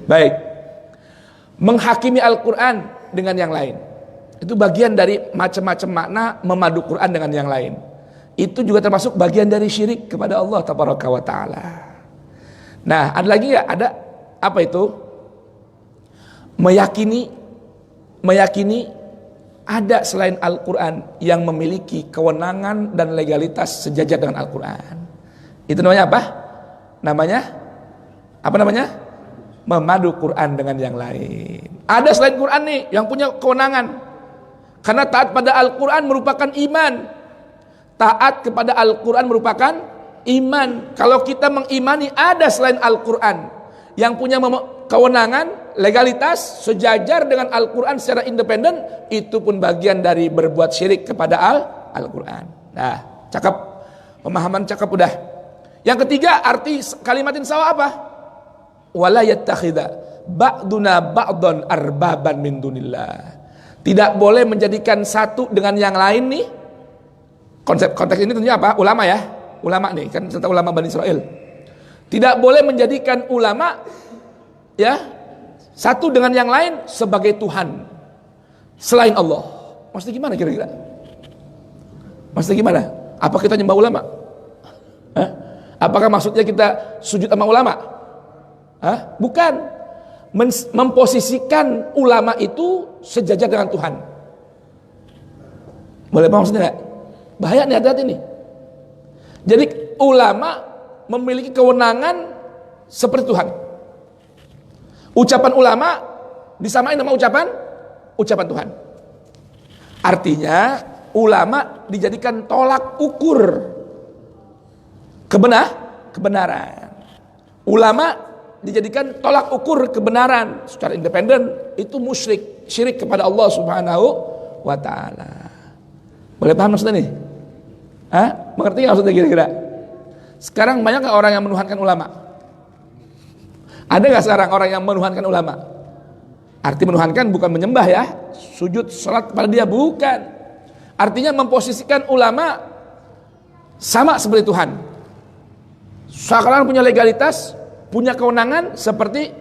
Baik. Menghakimi Al-Quran dengan yang lain. Itu bagian dari macam-macam makna memadu Quran dengan yang lain. Itu juga termasuk bagian dari syirik kepada Allah Tabaraka wa Ta'ala. Nah, ada lagi nggak? Ada apa itu? Meyakini ada selain Al-Quran yang memiliki kewenangan dan legalitas sejajar dengan Al-Quran. Itu namanya apa? Apa namanya? Memadu Quran dengan yang lain. Ada selain Quran nih yang punya kewenangan. Karena taat pada Al-Quran merupakan iman. Taat kepada Al-Quran merupakan iman. Kalau kita mengimani ada selain Al-Quran yang punya kewenangan, legalitas sejajar dengan Al-Quran secara independen, itu pun bagian dari berbuat syirik kepada Al-Quran. Nah, cakep. Pemahaman cakep udah. Yang ketiga, arti kalimatin sawa apa? Wala yattakhidha ba'duna ba'dan arbaban min dunillah. Tidak boleh menjadikan satu dengan yang lain nih. Konteks ini tentunya apa? Ulama ya. Ulama nih, kan serta ulama Bani Israel. Tidak boleh menjadikan ulama ya satu dengan yang lain sebagai Tuhan selain Allah. Maksudnya gimana kira-kira? Maksudnya gimana? Apa kita nyembah ulama? Hah? Apakah maksudnya kita sujud sama ulama? Hah? Bukan. Memposisikan ulama itu sejajar dengan Tuhan. Boleh paham maksudnya gak? Bahaya nih, hati-hati nih. Jadi ulama memiliki kewenangan seperti Tuhan. Ucapan ulama disamain sama ucapan Tuhan. Artinya ulama dijadikan tolak ukur kebenaran. Ulama dijadikan tolak ukur kebenaran secara independen, itu musyrik, syirik kepada Allah Subhanahu wa Ta'ala. Boleh paham maksudnya nih? Hah? Mengerti nggak maksudnya kira-kira? Sekarang banyak nggak orang yang menuhankan ulama? Ada nggak sekarang orang yang menuhankan ulama? Arti menuhankan bukan menyembah ya, sujud salat kepada dia, bukan. Artinya memposisikan ulama sama seperti Tuhan. Sekarang punya legalitas, punya kewenangan seperti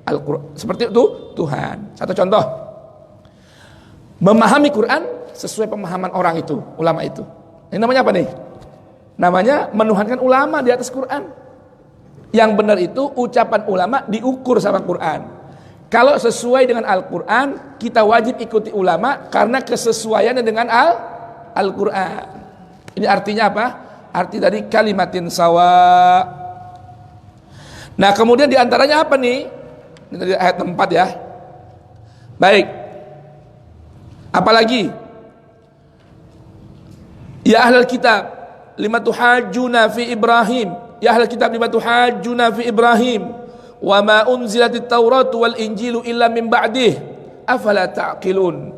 Al-Quran, seperti itu Tuhan. Satu contoh, memahami Quran sesuai pemahaman orang itu, ulama itu. Ini namanya apa nih? Namanya menuhankan ulama di atas Quran. Yang benar itu ucapan ulama diukur sama Quran. Kalau sesuai dengan Al-Quran, kita wajib ikuti ulama karena kesesuaiannya dengan Al-Quran. Ini artinya apa? Arti dari kalimatin sawa. Nah, kemudian diantaranya apa nih? Ini dari ayat 4 ya. Baik. Apalagi? Ya ahlal kitab, lima tuhajjuna fi Ibrahim. Ya ahlal kitab, lima tuhajjuna fi Ibrahim. Wa ma unzilatit Tauratu wal Injilu illa min ba'dih. Afala ta'qilun.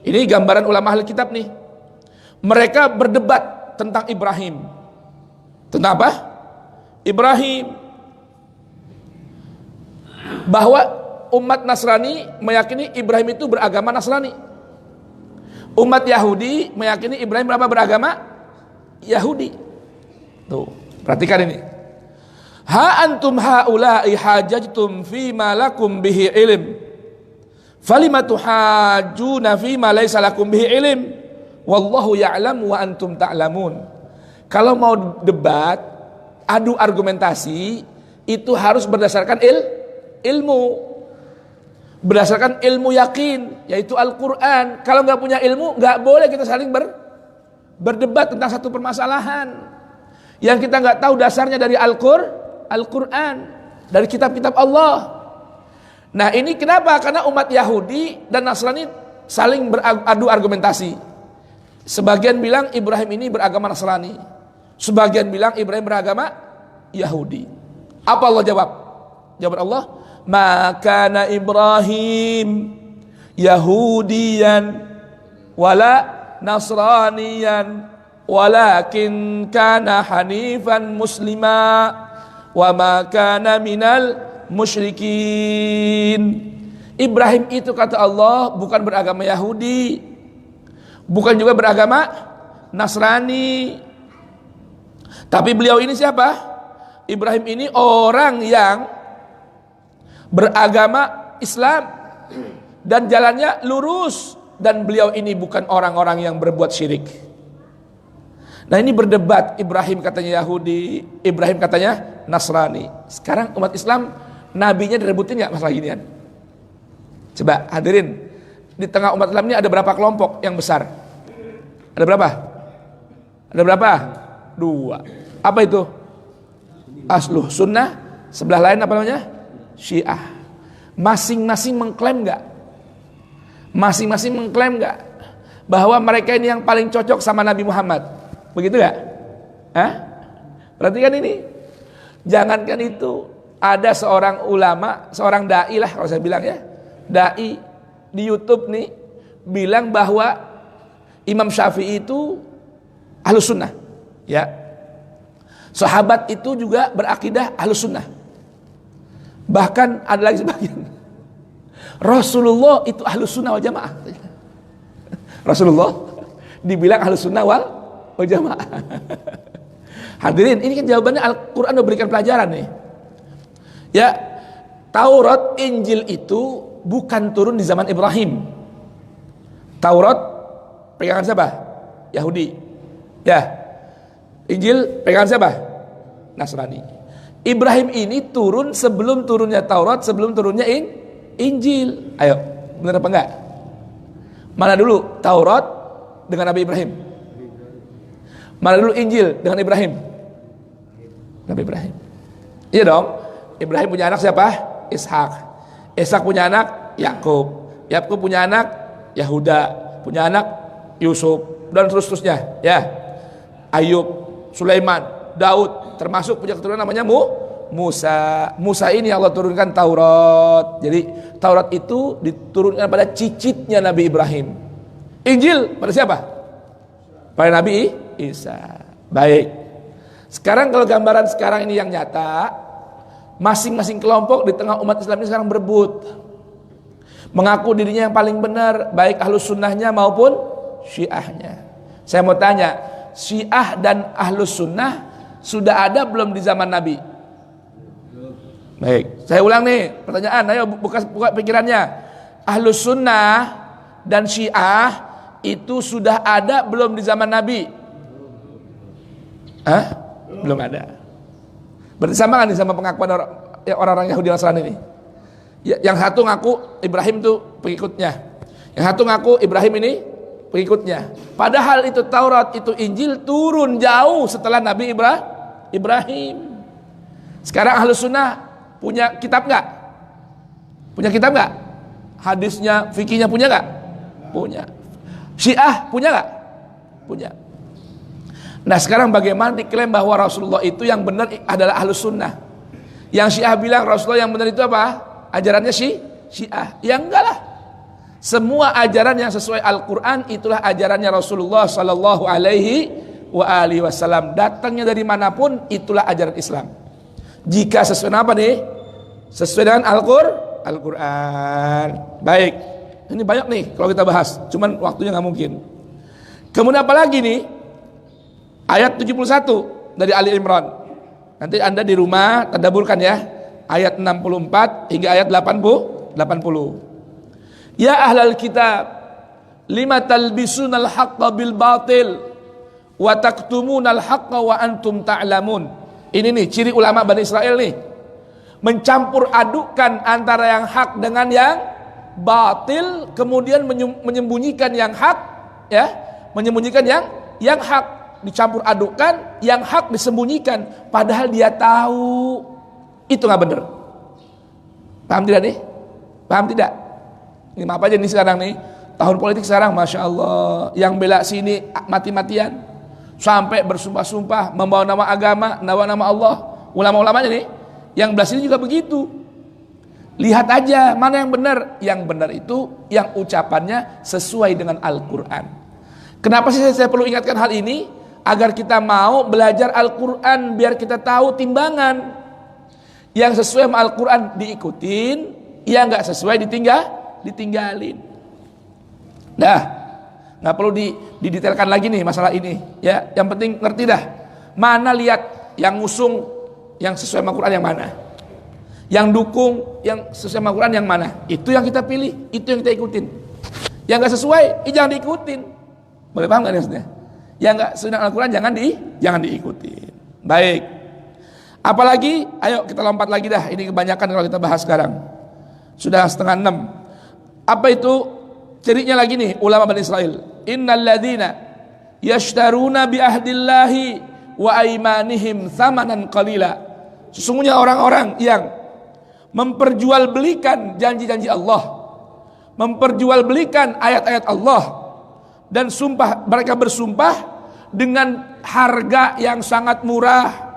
Ini gambaran ulama ahli kitab nih. Mereka berdebat tentang Ibrahim. Tentang apa? Ibrahim. Bahwa umat Nasrani meyakini Ibrahim itu beragama Nasrani. Umat Yahudi meyakini Ibrahim beragama Yahudi. Tuh, perhatikan ini. Ha antum haula'i hajajtum fima lakum bihi ilm. Falima tuhajjuna fima laysa lakum bihi ilm. Wallahu ya'lam wa antum ta'lamun. Kalau mau debat, adu argumentasi, itu harus berdasarkan ilmu, berdasarkan ilmu yakin, yaitu Al-Quran. Kalau nggak punya ilmu, nggak boleh kita saling berdebat tentang satu permasalahan yang kita nggak tahu dasarnya dari Al-Quran, dari kitab-kitab Allah. Nah, ini kenapa? Karena umat Yahudi dan Nasrani saling beradu argumentasi. Sebagian bilang Ibrahim ini beragama Nasrani, sebagian bilang Ibrahim beragama Yahudi. Apa Allah jawab? Jawaban Allah, maka Ibrahim Yahudiyan wala Nasraniyan walakin kana hanifan muslima wa ma kana minal musyrikin. Ibrahim itu kata Allah bukan beragama Yahudi, bukan juga beragama Nasrani. Tapi beliau ini siapa? Ibrahim ini orang yang beragama Islam dan jalannya lurus, dan beliau ini bukan orang-orang yang berbuat syirik. Nah, ini berdebat, Ibrahim katanya Yahudi, Ibrahim katanya Nasrani. Sekarang umat Islam nabinya direbutin nggak masalah ginian? Coba hadirin, di tengah umat Islam ini ada berapa kelompok yang besar? Ada berapa? Ada berapa? 2. Apa itu? Ahlu sunnah, sebelah lain apa namanya? Syiah. Masing-masing mengklaim nggak? Masing-masing mengklaim nggak bahwa mereka ini yang paling cocok sama Nabi Muhammad? Begitu nggak? Perhatikan ini. Jangankan itu, ada seorang ulama, seorang dai lah kalau saya bilang ya, dai di YouTube nih bilang bahwa Imam Syafi'i itu Ahlus Sunnah, ya. Sahabat itu juga berakidah Ahlus Sunnah. Bahkan ada lagi sebagian, Rasulullah itu Ahlus Sunnah wal Jamaah. Rasulullah dibilang Ahlus Sunnah wal Jamaah. Hadirin, ini kan jawabannya Al-Quran memberikan pelajaran nih. Ya, Taurat, Injil itu bukan turun di zaman Ibrahim. Taurat pegangan siapa? Yahudi. Ya. Injil pegangan siapa? Nasrani. Ibrahim ini turun sebelum turunnya Taurat, sebelum turunnya Injil. Ayo, benar apa enggak? Mana dulu Taurat dengan Nabi Ibrahim? Mana dulu Injil dengan Ibrahim? Nabi Ibrahim. Iya dong. Ibrahim punya anak siapa? Ishak. Ishak punya anak Yakub. Yakub punya anak Yahuda. Punya anak Yusuf dan terus-terusnya. Ya. Ayub, Sulaiman, Daud, termasuk punya keturunan namanya Musa. Musa ini Allah turunkan Taurat. Jadi Taurat itu diturunkan pada cicitnya Nabi Ibrahim. Injil pada siapa? Pada Nabi Isa. Baik. Sekarang kalau gambaran sekarang ini yang nyata, masing-masing kelompok di tengah umat Islam ini sekarang berebut, mengaku dirinya yang paling benar, baik Ahlus Sunnahnya maupun Syiahnya. Saya mau tanya, Syiah dan Ahlus Sunnah sudah ada belum di zaman Nabi? Baik, saya ulang nih pertanyaan, ayo buka pikirannya. Ahlus Sunnah dan Syiah itu sudah ada belum di zaman Nabi? Belum ada. Berarti sama kan nih sama pengakuan orang-orang Yahudi Nasrani ini? Yang satu ngaku Ibrahim itu pengikutnya, yang satu ngaku Ibrahim ini pengikutnya. Padahal itu Taurat, itu Injil turun jauh setelah Nabi Ibrahim. Sekarang Ahlus Sunnah punya kitab nggak? Punya kitab nggak? Hadisnya, fikihnya punya nggak? Punya. Syiah punya nggak? Punya. Nah sekarang bagaimana diklaim bahwa Rasulullah itu yang benar adalah Ahlus Sunnah? Yang Syiah bilang Rasulullah yang benar itu apa? Ajarannya Syiah. Ya enggak lah. Semua ajaran yang sesuai Al-Quran itulah ajarannya Rasulullah Sallallahu Alaihi Wasallam. Datangnya dari manapun itulah ajaran Islam. Jika sesuai apa nih? Sesuai dengan Al-Quran. Baik. Ini banyak nih kalau kita bahas. Cuman waktunya nggak mungkin. Kemudian apa lagi nih? Ayat 71 dari Ali Imran. Nanti Anda di rumah tadaburkan ya. Ayat 64 hingga ayat 80. Ya ahlal kitab, lima talbisunal haqqa bil batil wa taktumunal haqqa wa antum ta'lamun. Ini nih ciri ulama Bani Israel nih. Mencampur adukkan antara yang hak dengan yang batil, kemudian menyembunyikan yang hak, ya, menyembunyikan yang hak. Dicampur adukkan, yang hak disembunyikan, padahal dia tahu itu nggak benar. Paham tidak nih? Paham tidak? Ini apa aja nih sekarang nih, tahun politik sekarang, masya Allah, yang bela sini mati-matian, sampai bersumpah-sumpah membawa nama agama, nama Allah, ulama-ulamanya nih, yang belah sini juga begitu. Lihat aja mana yang benar. Yang benar itu yang ucapannya sesuai dengan Al-Quran. Kenapa sih saya perlu ingatkan hal ini? agar kita mau belajar Al-Quran, biar kita tahu timbangan. Yang sesuai sama Al-Quran diikutin, yang nggak sesuai ditinggalin. Dah, nggak perlu didetailkan lagi nih masalah ini. Ya, yang penting ngerti dah. Mana lihat yang ngusung, yang sesuai sama Al-Quran yang mana? Yang dukung, yang sesuai sama Al-Quran yang mana? Itu yang kita pilih, itu yang kita ikutin. Yang nggak sesuai, jangan diikutin. Boleh paham nggak nih maksudnya? Yang nggak sesuai dengan Al-Quran jangan diikutin. Baik. Apalagi, ayo kita lompat lagi dah. Ini kebanyakan kalau kita bahas sekarang. Sudah 5:30. Apa itu cirinya lagi nih ulama Bani Israel? Innal ladzina yashtaruna bi ahdillahi wa aymanihim thamanan qalila. Sesungguhnya orang-orang yang memperjualbelikan janji-janji Allah, memperjualbelikan ayat-ayat Allah, dan mereka bersumpah dengan harga yang sangat murah.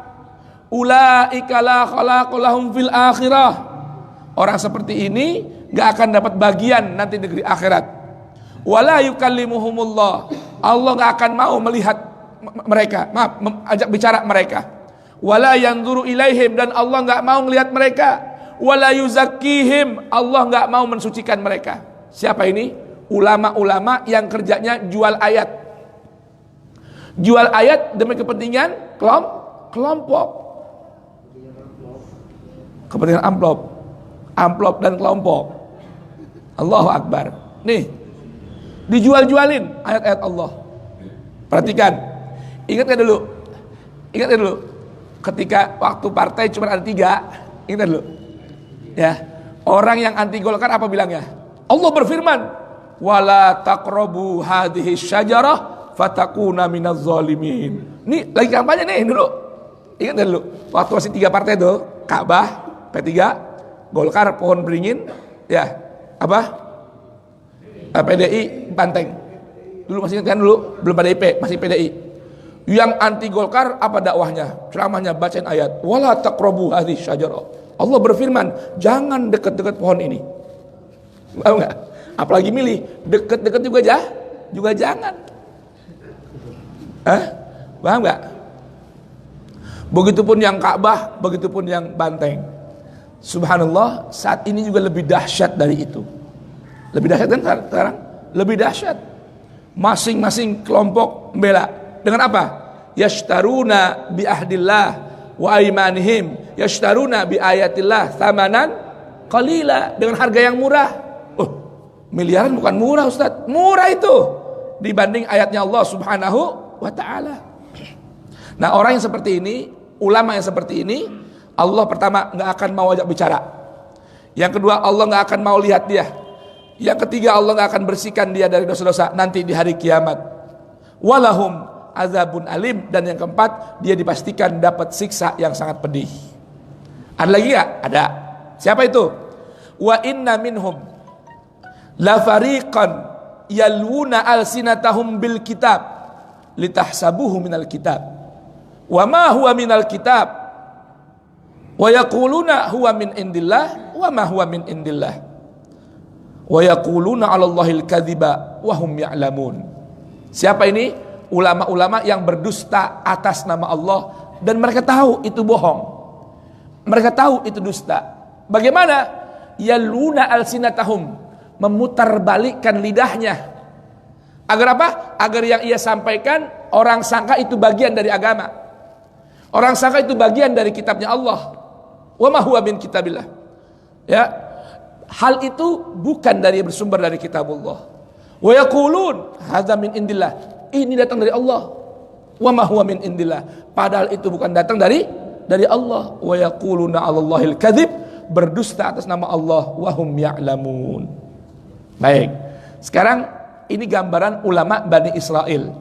Ulaika la khalaqa lahum fil akhirah. Orang seperti ini gak akan dapat bagian nanti di negeri akhirat. Wala yukallimuhumullah. Allah gak akan mau melihat mereka, ajak bicara mereka. Wala yanzuru ilaihim, dan Allah gak mau melihat mereka. Wala yuzakkihim, Allah gak mau mensucikan mereka. Siapa ini? Ulama-ulama yang kerjanya jual ayat. Jual ayat demi kepentingan kelompok. Kepentingan amplop dan kelompok. Allahu Akbar. Nih, dijual-jualin ayat-ayat Allah. Perhatikan. Ingat dulu ketika waktu partai cuma ada 3. Ingat dulu ya, orang yang anti Golkar apa bilangnya? Allah berfirman, wala taqrabu hadhihi syajarah fatakuna minaz zalimin. Nih lagi kampanye nih dulu. Ingat dulu waktu masih 3 partai itu, Ka'bah, P3, Golkar, pohon beringin, ya apa? PDI, Banteng. Dulu masih kan dulu belum ada IP, masih PDI. Yang anti Golkar apa dakwahnya? Ceramahnya bacain ayat. Wala taqrabu hadhihi syajarah. Allah berfirman, jangan dekat-dekat pohon ini. Tahu enggak? Apalagi milih dekat-dekat juga jangan. Paham enggak? Begitupun yang Ka'bah, begitupun yang Banteng. Subhanallah, saat ini juga lebih dahsyat dari itu. Lebih dahsyat kan sekarang? Lebih dahsyat. Masing-masing kelompok membela. Dengan apa? Yashtaruna bi ahdillah wa aymanihim. Yashtaruna bi ayatillah thamanan qalila. Dengan harga yang murah. Miliaran bukan murah Ustaz. Murah itu dibanding ayatnya Allah Subhanahu wa ta'ala. Nah, orang yang seperti ini, ulama yang seperti ini, Allah pertama gak akan mau ajak bicara. Yang kedua, Allah gak akan mau lihat dia. Yang ketiga, Allah gak akan bersihkan dia dari dosa-dosa nanti di hari kiamat. Walahum azabun alim. Dan yang keempat, dia dipastikan dapat siksa yang sangat pedih. Ada lagi gak? Ada. Siapa itu? Wa inna minhum la fariqan yalwuna alsinatahum bil kitab litahsabuhu minal kitab wa ma huwa minal kitab wa yaquluna huwa min indillah wa ma huwa min indillah wa yaquluna 'ala Allahil kadhiba wa hum ya'lamun. Siapa ini? Ulama-ulama yang berdusta atas nama Allah dan mereka tahu itu bohong. Mereka tahu itu dusta. Bagaimana? Yaluna alsinatahum, memutarbalikkan lidahnya. Agar apa? Agar yang ia sampaikan orang sangka itu bagian dari agama. Orang sangka itu bagian dari kitabnya Allah. Wa ma huwa min kitabillah. Ya. Hal itu bukan dari bersumber dari kitabullah. Wa yaqulun hadza min indillah. Ini datang dari Allah. Wa ma huwa min indillah. Padahal itu bukan datang dari Allah. Wa yaquluna 'alallahil kadzib, berdusta atas nama Allah, wa hum ya'lamun. Baik. Sekarang ini gambaran ulama Bani Israel.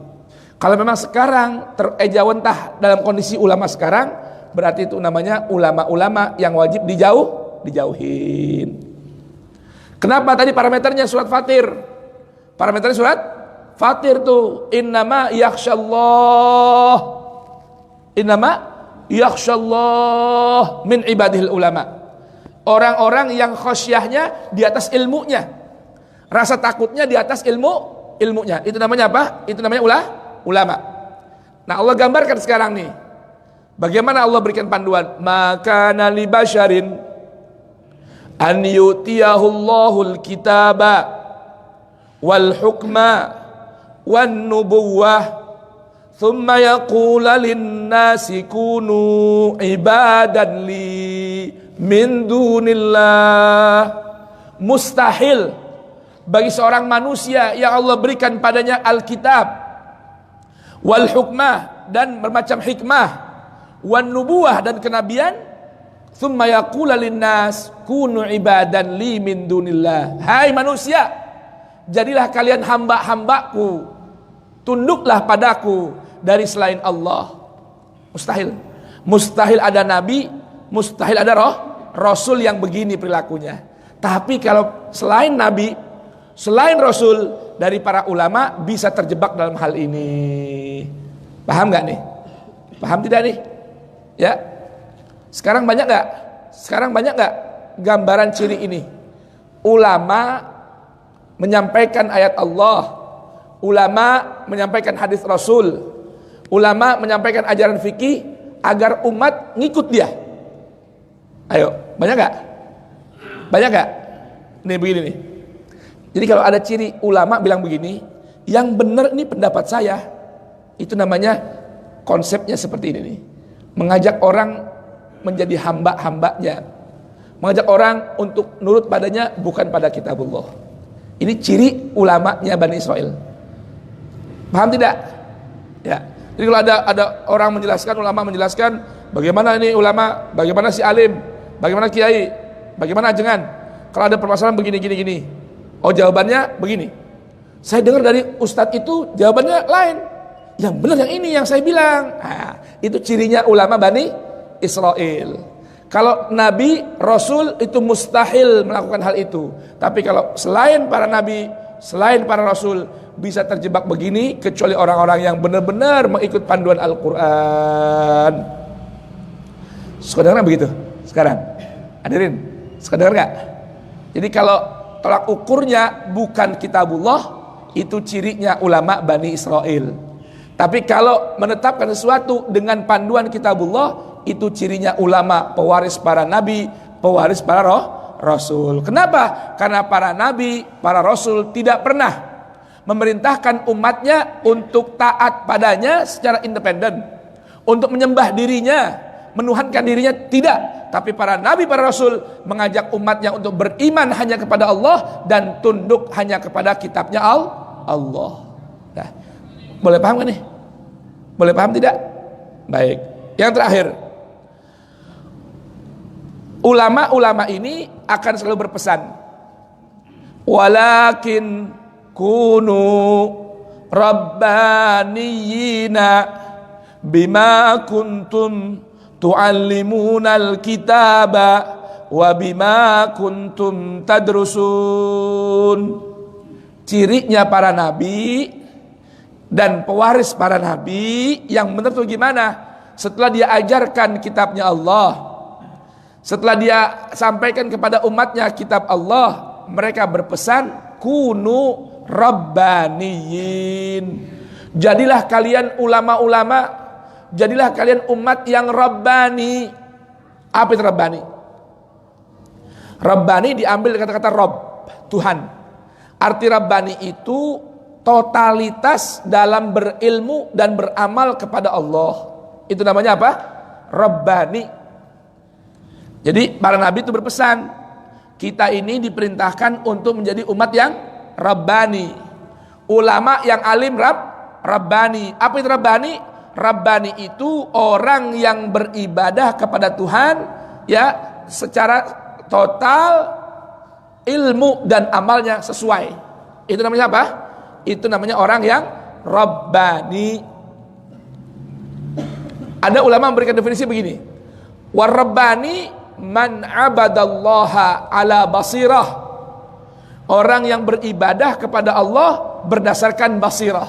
Kalau memang sekarang terejawantah dalam kondisi ulama sekarang, berarti itu namanya ulama-ulama yang wajib dijauhin. Kenapa tadi parameternya surat Fatir? Parameternya surat Fatir tuh innama yakhsyallah min ibadihil ulama. Orang-orang yang khasyahnya di atas ilmunya. Rasa takutnya di atas ilmunya. Itu namanya apa? Itu namanya ulama. Nah, Allah gambarkan sekarang nih. Bagaimana Allah berikan panduan? Maka nali basyarin an yu'tiyahullahul kitaba wal hukma wan nubuwah thumma yaqula linnasi kunu ibadan li min dunillah. Mustahil bagi seorang manusia yang Allah berikan padanya Alkitab, wal hukmah, dan bermacam hikmah, wan nubuwah, dan kenabian, thumma yaqula linnas kunu ibadan li min dunillah. Hai manusia, jadilah kalian hamba-hambaku, tunduklah padaku dari selain Allah. Mustahil. Mustahil ada nabi, mustahil ada rasul yang begini perilakunya. Tapi kalau selain nabi, selain rasul, dari para ulama bisa terjebak dalam hal ini. Paham gak nih? Paham tidak nih? Ya. Sekarang banyak gak? Sekarang banyak gak gambaran ciri ini? Ulama menyampaikan ayat Allah, ulama menyampaikan hadis Rasul, ulama menyampaikan ajaran fikih agar umat ngikut dia. Ayo, banyak gak? Banyak gak? Nih begini nih. Jadi kalau ada ciri ulama bilang begini, yang benar ini pendapat saya, itu namanya konsepnya seperti ini nih. Mengajak orang menjadi hamba-hambanya, mengajak orang untuk nurut padanya bukan pada kitabullah. Ini ciri ulamanya Bani Israel. Paham tidak? Ya. Jadi kalau ada orang menjelaskan, ulama menjelaskan bagaimana ini ulama, bagaimana si alim, bagaimana kiai, bagaimana ajengan, kalau ada permasalahan begini. Oh, jawabannya begini. Saya dengar dari ustadz itu jawabannya lain. Yang benar yang ini yang saya bilang. Nah, itu cirinya ulama Bani Israel. Kalau nabi, rasul itu mustahil melakukan hal itu. Tapi kalau selain para nabi, selain para rasul, bisa terjebak begini kecuali orang-orang yang benar-benar mengikut panduan Al-Quran. Suka dengar begitu? Sekarang hadirin, suka dengar gak? Jadi kalau tolak ukurnya bukan kitabullah, itu cirinya ulama Bani Israel. Tapi kalau menetapkan sesuatu dengan panduan kitabullah, itu cirinya ulama, pewaris para nabi, pewaris para rasul. Kenapa? Karena para nabi, para rasul tidak pernah memerintahkan umatnya untuk taat padanya secara independen, untuk menyembah dirinya, menuhankan dirinya, tidak. Tapi para nabi, para rasul mengajak umatnya untuk beriman hanya kepada Allah dan tunduk hanya kepada kitabnya Allah. Nah, boleh paham kan nih? Boleh paham tidak? Baik. Yang terakhir, ulama-ulama ini akan selalu berpesan, walakin kunu rabbaniyina bima kuntum tu'allimunal kitaba wa bima kuntum tadrusun. Cirinya para nabi dan pewaris para nabi yang benar tuh gimana? Setelah dia ajarkan kitabnya Allah, setelah dia sampaikan kepada umatnya kitab Allah, mereka berpesan kunu rabbaniyin. Jadilah kalian ulama-ulama, jadilah kalian umat yang rabbani. Apa itu rabbani? Rabbani diambil dari kata-kata Rabb, Tuhan. Arti rabbani itu totalitas dalam berilmu dan beramal kepada Allah. Itu namanya apa? Rabbani. Jadi para nabi itu berpesan, kita ini diperintahkan untuk menjadi umat yang rabbani. Ulama yang alim rabbani. Apa itu rabbani? Rabbani itu orang yang beribadah kepada Tuhan ya secara total, ilmu dan amalnya sesuai. Itu namanya apa? Itu namanya orang yang rabbani. Ada ulama memberikan definisi begini, warabbani man abadallaha ala basirah. Orang yang beribadah kepada Allah berdasarkan basirah,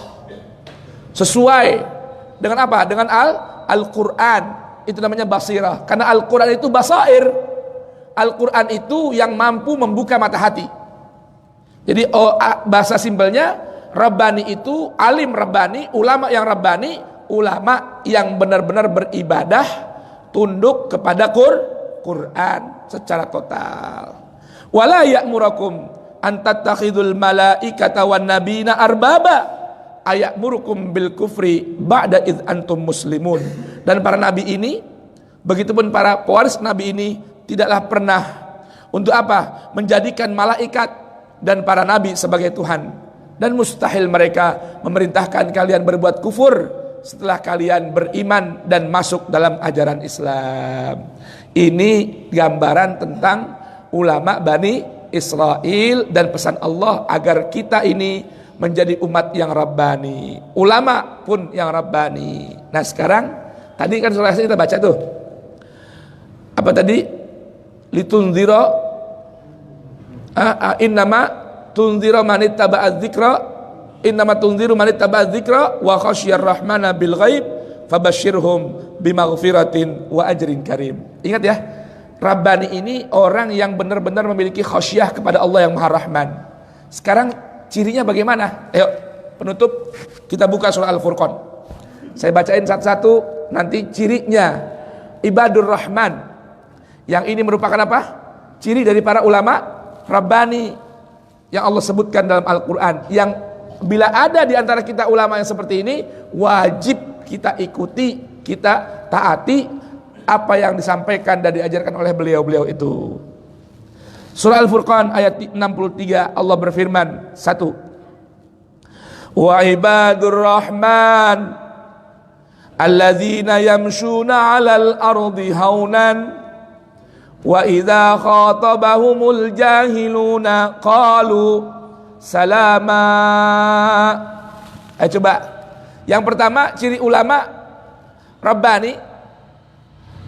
sesuai dengan apa? Dengan Al-Quran. Itu namanya basirah. Karena Al-Quran itu basair. Al-Quran itu yang mampu membuka mata hati. Jadi bahasa simpelnya, Rabbani itu alim Rabbani, ulama yang Rabbani, ulama yang benar-benar beribadah tunduk kepada Quran secara total. Wala ya'murakum an tattakhidul malaikata wan nabiyina arbaba aya'murukum bil kufri ba'da id antum muslimun. Dan para nabi ini, begitupun para pewaris nabi ini, tidaklah pernah untuk apa? Menjadikan malaikat dan para nabi sebagai Tuhan. Dan mustahil mereka memerintahkan kalian berbuat kufur setelah kalian beriman dan masuk dalam ajaran Islam. Ini gambaran tentang ulama Bani Israel dan pesan Allah agar kita ini menjadi umat yang Rabbani, ulama pun yang Rabbani. Nah sekarang, tadi kan surah kita baca tuh, apa tadi? Litunzira innama tunzira man ittaba'adz dzikra, innama tunziru man ittaba'adz dzikra wa khasyiyar rahmana bil ghaib fabashshirhum bimaghfiratin wa ajrin karim. Ingat ya, Rabbani ini orang yang benar-benar memiliki khasyah kepada Allah yang Maha Rahman. Sekarang cirinya bagaimana? Ayo penutup kita buka surah Al-Furqan. Saya bacain satu-satu nanti cirinya Ibadur Rahman. Yang ini merupakan apa? Ciri dari para ulama Rabbani yang Allah sebutkan dalam Al-Quran. Yang bila ada di antara kita ulama yang seperti ini, wajib kita ikuti, kita taati apa yang disampaikan dan diajarkan oleh beliau-beliau itu. Surah Al-Furqan ayat 63 Allah berfirman, 1. Wa ibadur rahman alladzina yamshuna 'alal ardi haunan wa idza khatabahumul jahiluna qalu salama. Ayo coba. Yang pertama ciri ulama Rabbani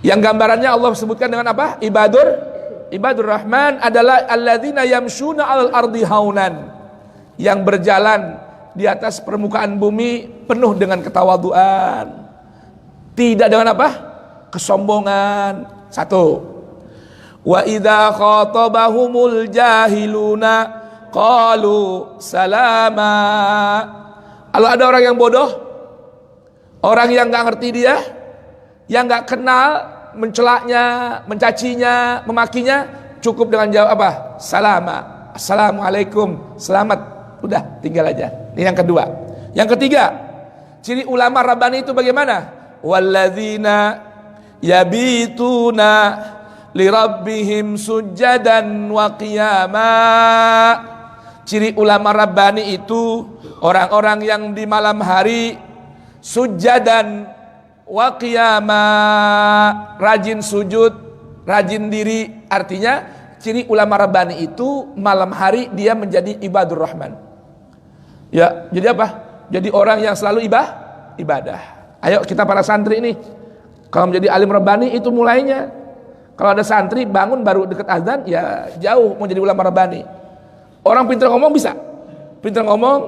yang gambarannya Allah sebutkan dengan apa? Ibadur Rahman adalah alladzina yamshuna 'alal ardi haunan, yang berjalan di atas permukaan bumi penuh dengan ketawaduan, tidak dengan apa? Kesombongan. 1. Wa idza khatabahumul jahiluna qalu salama. Kalau ada orang yang bodoh, orang yang enggak ngerti dia, yang enggak kenal, mencelaknya, mencacinya, memakinya, cukup dengan jawab apa? Salama, assalamualaikum, selamat, udah tinggal aja. Ini yang kedua. Yang ketiga, ciri ulama Rabbani itu bagaimana? Walladzina yabituna lirabbihim sujjadan wa qiyama. Ciri ulama Rabbani itu orang-orang yang di malam hari sujjadan wa qiyama, rajin sujud, rajin diri. Artinya ciri ulama Rabbani itu malam hari dia menjadi ibadur rahman. Ya, jadi apa? Jadi orang yang selalu ibadah. Ayo kita para santri ini, kalau menjadi alim Rabbani itu mulainya. Kalau ada santri bangun baru dekat azan, ya jauh mau jadi ulama Rabbani. Orang pintar ngomong bisa, pintar ngomong,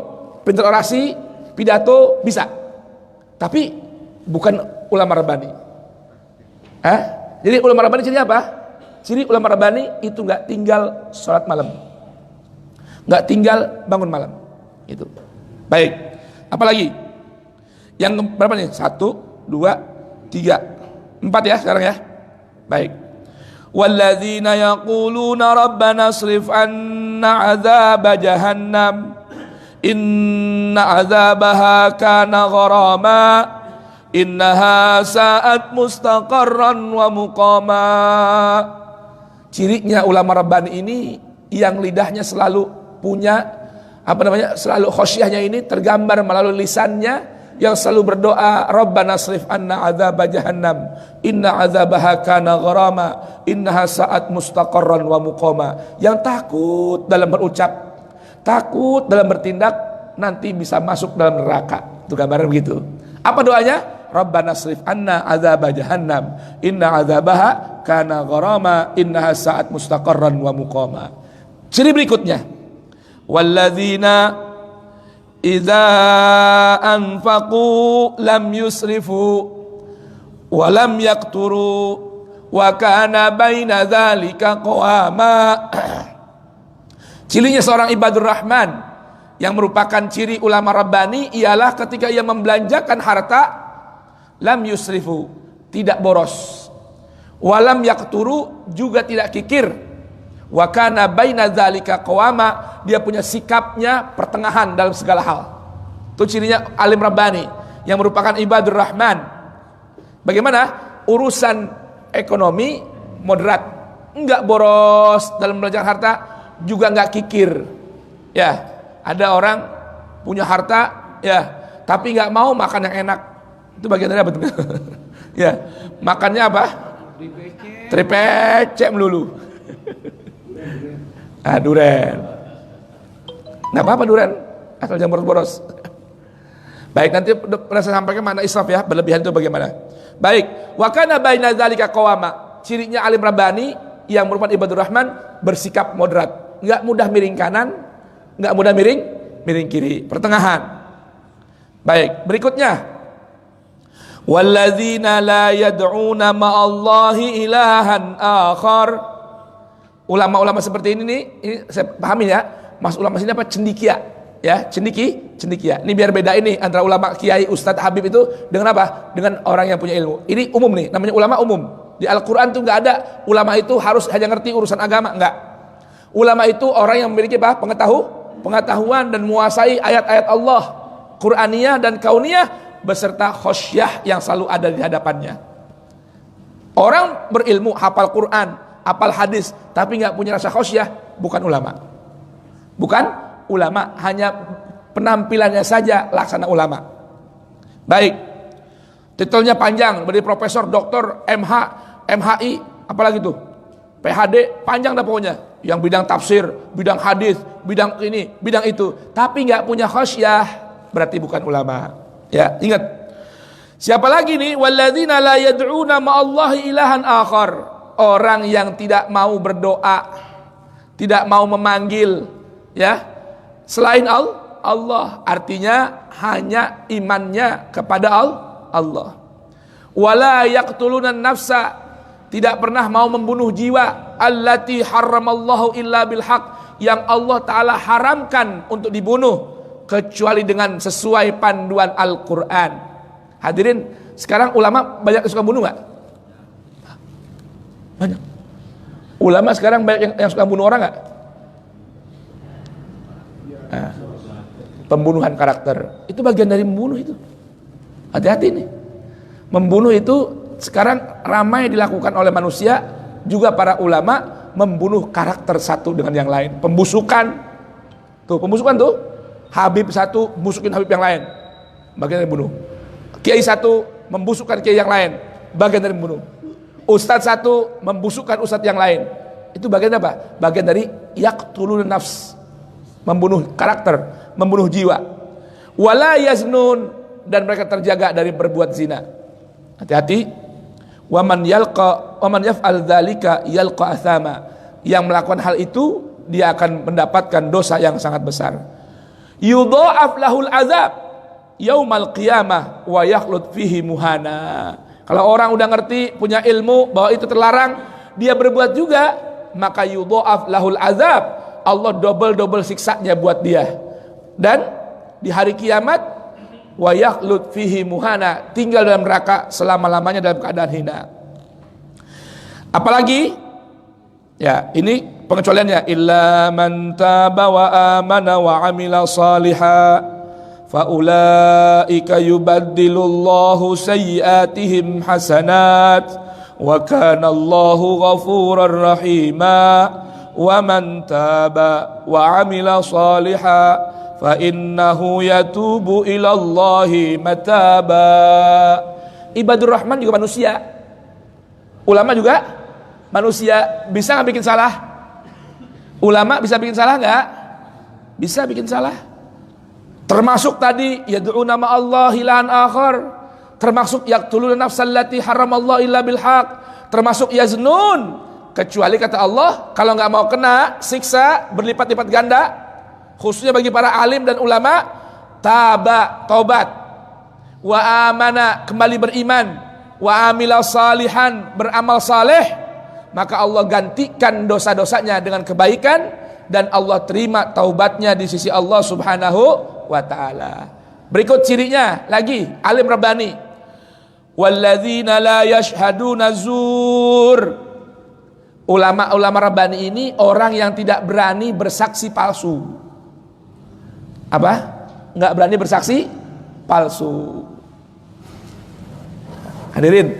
pintar orasi, pidato bisa, tapi bukan ulama Rabbani. Jadi ulama Rabbani ciri apa? Ciri ulama Rabbani itu nggak tinggal sholat malam, nggak tinggal bangun malam. Itu. Baik. Apalagi? Yang berapa nih? 1, 2, 3, 4 ya sekarang ya. Baik. Walladzina yaquluna rabbana asrif anna 'adzaba jahannam inna 'adzabaha kana gharama innaha sa'at mustaqarran wa muqama. Cirinya ulama Rabbani ini yang lidahnya selalu punya selalu khosyahnya ini tergambar melalui lisannya, yang selalu berdoa Rabbana asrif anna 'adzaba jahannam inna 'adzabaha kana gharama innaha sa'at mustaqarran wa muqama. Yang takut dalam berucap, takut dalam bertindak, nanti bisa masuk dalam neraka. Itu gambaran begitu. Apa doanya? Rabbana asrif anna 'adzaba jahannam inna 'adzabaha kana gharama innaha sa'at mustaqarran wa muqama. Ciri berikutnya, walladzina idza anfaqu lam yusrifu wa lam yaqturu wa kana baina dzalika qawama. Cirinya seorang ibadur rahman yang merupakan ciri ulama Rabbani ialah ketika ia membelanjakan harta, lam yusrifu, tidak boros, walam yakturu, juga tidak kikir, wa kana baina dzalika qawama, dia punya sikapnya pertengahan dalam segala hal. Itu cirinya alim rabbani yang merupakan ibadur rahman. Bagaimana? Urusan ekonomi moderat, enggak boros dalam belajar harta, juga enggak kikir. Ya, ada orang punya harta, ya, tapi enggak mau makan yang enak. Itu bagian dari apa tuh? Ya, makannya apa? Tripece melulu. Duren. Nah, apa duren? Asal jangan boros-boros. Baik, nanti saya sampaikan mana israf ya, berlebihan itu bagaimana. Baik, wa kana baina dzalika qawama. Cirinya alim rabbani yang merupakan ibadur rahman, bersikap moderat, enggak mudah miring kanan, enggak mudah miring kiri, pertengahan. Baik, berikutnya, walladzina la yad'una ma'allahi ilahan akhar. Ulama-ulama seperti ini nih, ini saya pahami ya, mas ulama sini apa? Cendikia, ya, cendikia. Ini biar beda ini antara ulama kiai, ustadz, habib itu dengan apa? Dengan orang yang punya ilmu. Ini umum nih, namanya ulama umum. Di Al-Quran tuh nggak ada ulama itu harus hanya ngerti urusan agama, enggak. Ulama itu orang yang memiliki apa? Pengetahuan dan menguasai ayat-ayat Allah, Qur'aniyah dan kauniyah, beserta khosyah yang selalu ada di hadapannya. Orang berilmu, hafal Quran, hafal hadis, tapi nggak punya rasa khosyah, bukan ulama. Bukan ulama, hanya penampilannya saja laksana ulama. Baik, titelnya panjang, dari profesor, doktor, MH, MHI, apalagi tuh, PhD, panjang dah pokoknya. Yang bidang tafsir, bidang hadis, bidang ini, bidang itu, tapi nggak punya khosyah, berarti bukan ulama. Ya, ingat. Siapa lagi nih? Walladzina la yad'una ma'allahi ilahan akhar. Orang yang tidak mau berdoa, tidak mau memanggil, ya, selain Allah, artinya hanya imannya kepada Allah. Wala yaqtuluna nafsa, tidak pernah mau membunuh jiwa, allati haramallahu illa bilhaq, yang Allah Ta'ala haramkan untuk dibunuh kecuali dengan sesuai panduan Al-Quran. Hadirin, sekarang ulama banyak yang suka bunuh gak? Banyak. Ulama sekarang banyak yang suka bunuh orang gak? Nah, pembunuhan karakter itu bagian dari membunuh itu. Hati-hati nih. Membunuh itu sekarang ramai dilakukan oleh manusia, juga para ulama membunuh karakter satu dengan yang lain. Pembusukan. Tuh, pembusukan tuh. Habib satu busukin habib yang lain, bagian dari bunuh. Kiai satu membusukkan kiai yang lain, bagian dari membunuh. Ustadz satu membusukkan ustadz yang lain, itu bagian apa? Bagian dari yaqtulun nafs, membunuh karakter, membunuh jiwa. Wala yaznun, dan mereka terjaga dari berbuat zina. Hati-hati. Waman yaf'al dzalika yalqa athama, yang melakukan hal itu dia akan mendapatkan dosa yang sangat besar. Yudha'af lahul azab yaumal qiyamah wa yakhlud fihi muhana. Kalau orang udah ngerti, punya ilmu bahwa itu terlarang, dia berbuat juga, maka yudha'af lahul azab, Allah double siksanya buat dia. Dan di hari kiamat, wa yakhlud fihi muhana, tinggal dalam neraka selama-lamanya dalam keadaan hina. Apalagi, ya, ini pengecualiannya, illa man taba wa amana wa amila salihah fa ulaika yubaddilullahu sayyiatihim hasanat wa kana Allahu ghafurar rahima wa man taba wa amila salihah fa innahu yatubu ilallahi mataba. Ibadur Rahman juga manusia, ulama juga manusia. Bisa nggak bikin salah? Ulama bisa bikin salah nggak? Bisa bikin salah. Termasuk tadi yad'una ma'allahi ilahan akhar, termasuk yaqtuluna nafsal lati haramallahu illa bilhaq, termasuk yaznun, kecuali kata Allah kalau nggak mau kena siksa berlipat-lipat ganda, khususnya bagi para alim dan ulama, taubat, wa amana, kembali beriman, wa amila salihan, beramal saleh, maka Allah gantikan dosa-dosanya dengan kebaikan, dan Allah terima taubatnya di sisi Allah Subhanahu wa ta'ala. Berikut cirinya lagi, alim rabbani, Walladzina la yashhaduna zur. Ulama-ulama Rabbani ini orang yang tidak berani bersaksi palsu. Apa? Enggak berani bersaksi palsu. Hadirin,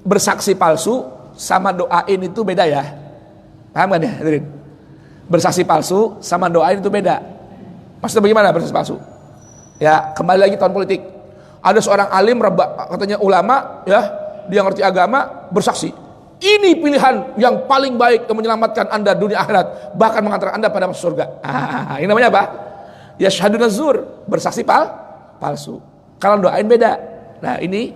bersaksi palsu sama doain itu beda ya. Paham kan ya hadirin? Bersaksi palsu sama doain itu beda. Maksudnya bagaimana bersaksi palsu? Ya, kembali lagi tahun politik. Ada seorang alim, katanya ulama, ya, dia ngerti agama, bersaksi. Ini pilihan yang paling baik yang menyelamatkan Anda dunia akhirat, bahkan mengantarkan Anda pada masuk surga. Ini namanya apa? Yashhaduna zur, bersaksi palsu. Kalau doain beda. Nah, ini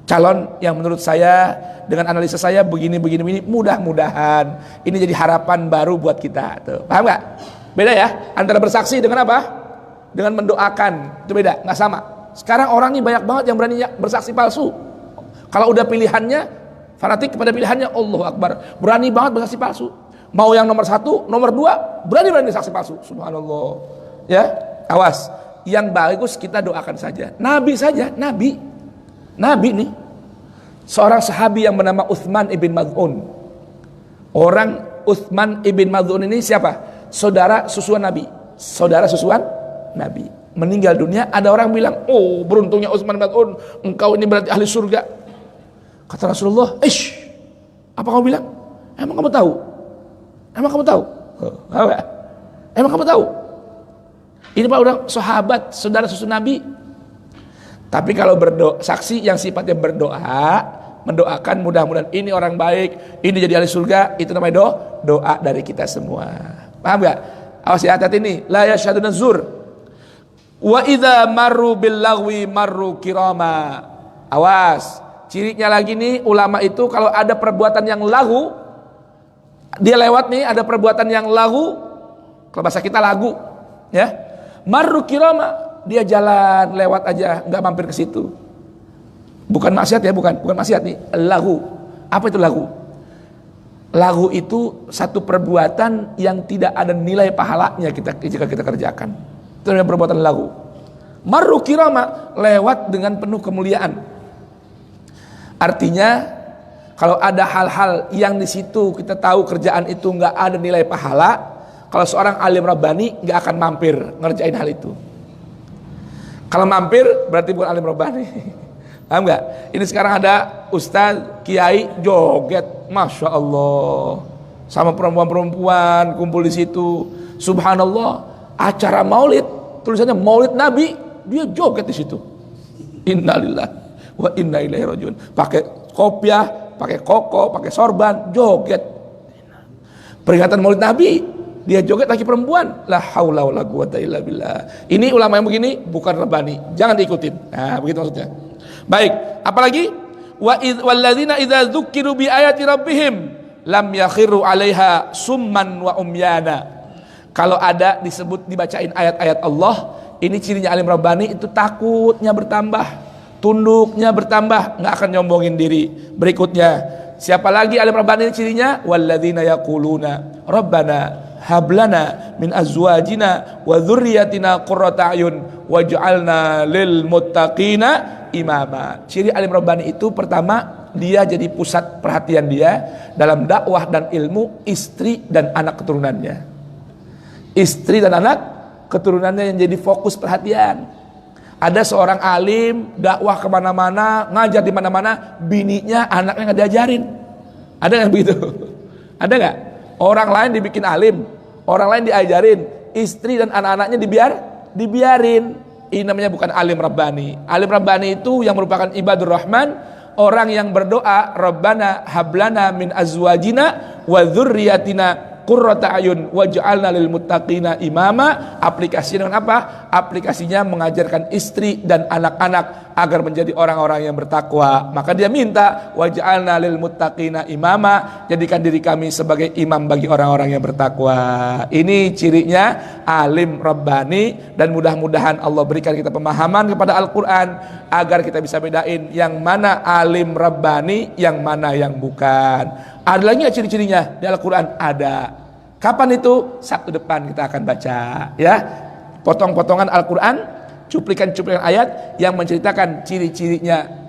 calon yang menurut saya dengan analisa saya begini, mudah-mudahan ini jadi harapan baru buat kita. Tuh, paham nggak? Beda ya, antara bersaksi dengan apa? Dengan mendoakan, itu beda, nggak sama. Sekarang orang ini banyak banget yang berani bersaksi palsu. Kalau udah pilihannya, fanatik kepada pilihannya, Allahu Akbar, berani banget bersaksi palsu. Mau yang nomor 1, nomor 2, berani saksi palsu. Subhanallah. Ya, awas. Yang bagus kita doakan saja. Nabi saja, Nabi nih, seorang sahabi yang bernama Utsman ibn Maz'un. Orang Utsman ibn Maz'un ini siapa? Saudara susuan Nabi. Saudara susuan Nabi. Meninggal dunia, ada orang bilang, oh beruntungnya Utsman bin Maz'un, engkau ini berarti ahli surga. Kata Rasulullah, apa kamu bilang? Emang kamu tahu? Emang kamu tahu? Emang kamu tahu? Ini pak udah sahabat, saudara susu Nabi. Tapi kalau berdoa, saksi yang sifatnya berdoa, mendoakan mudah-mudahan ini orang baik, ini jadi ahli surga, itu namanya doa dari kita semua. Paham gak? Awas ya, hati-hati ini, la yashhaduna zur. Wa idza marru bil lagwi marru kirama. Awas, cirinya lagi nih ulama itu kalau ada perbuatan yang lagu, dia lewat nih ada perbuatan yang lagu, kalau bahasa kita lagu, ya. Marru kirama, dia jalan lewat aja, nggak mampir ke situ. Bukan maksiat ya, bukan maksiat nih, lagu. Apa itu lagu? Lagu itu satu perbuatan yang tidak ada nilai pahalanya jika kita kerjakan. Itu namanya perbuatan lagu. Marru kirama, lewat dengan penuh kemuliaan. Artinya kalau ada hal-hal yang di situ kita tahu kerjaan itu nggak ada nilai pahala, kalau seorang alim rabbani nggak akan mampir ngerjain hal itu. Kalau mampir berarti bukan alim rabbani. Paham nggak? Ini sekarang ada ustaz, kiai joget, masya Allah, sama perempuan-perempuan kumpul di situ. Subhanallah. Acara maulid, tulisannya maulid Nabi, dia joget di situ. Innalillahi wa inna ilaihi rajiun. Pakai kopiah, pakai koko, pakai sorban, joget. Peringatan maulid Nabi, dia joget lagi perempuan. La haula wala quwata illa billah. Ini ulama yang begini bukan rabbani, jangan diikutin. Nah, begitu maksudnya. Baik, apalagi walladzina idza dzukiru bi ayati rabbihim lam yakhiru 'alaiha summan wa umyana. Kalau ada disebut dibacain ayat-ayat Allah, ini cirinya alim rabbani itu takutnya bertambah, tunduknya bertambah, nggak akan nyombongin diri. Berikutnya, siapa lagi alim rabbani ini cirinya? Walladzina yaquluna rabbana hablana min azwajina wa dzurriyyatina qurrata a'yun waj'alna lil muttaqina imama. Ciri alim rabbani itu pertama, dia jadi pusat perhatian dia dalam dakwah dan ilmu, istri dan anak keturunannya. Istri dan anak keturunannya yang jadi fokus perhatian. Ada seorang alim dakwah kemana-mana, ngajar di mana-mana, bininya, anaknya nggak diajarin. Ada nggak begitu? Ada nggak? Orang lain dibikin alim, orang lain diajarin, istri dan anak-anaknya dibiarin. Ini namanya bukan alim rabbani. Alim rabbani itu yang merupakan ibadur rahman, orang yang berdoa, Rabbana hablana min azwajina wa dzurriyyatina qurrata ayun waj'alna lil muttaqina imama. Aplikasinya dengan apa? Aplikasinya mengajarkan istri dan anak-anak agar menjadi orang-orang yang bertakwa. Maka dia minta waj'alna lil muttaqina imama, jadikan diri kami sebagai imam bagi orang-orang yang bertakwa. Ini cirinya alim rabbani, dan mudah-mudahan Allah berikan kita pemahaman kepada Al-Qur'an agar kita bisa bedain yang mana alim rabbani, yang mana yang bukan. Ada lagi nggak ciri-cirinya di Al-Quran? Ada. Kapan itu? Sabtu depan kita akan baca, ya. Potong-potongan Al-Quran, cuplikan-cuplikan ayat yang menceritakan ciri-cirinya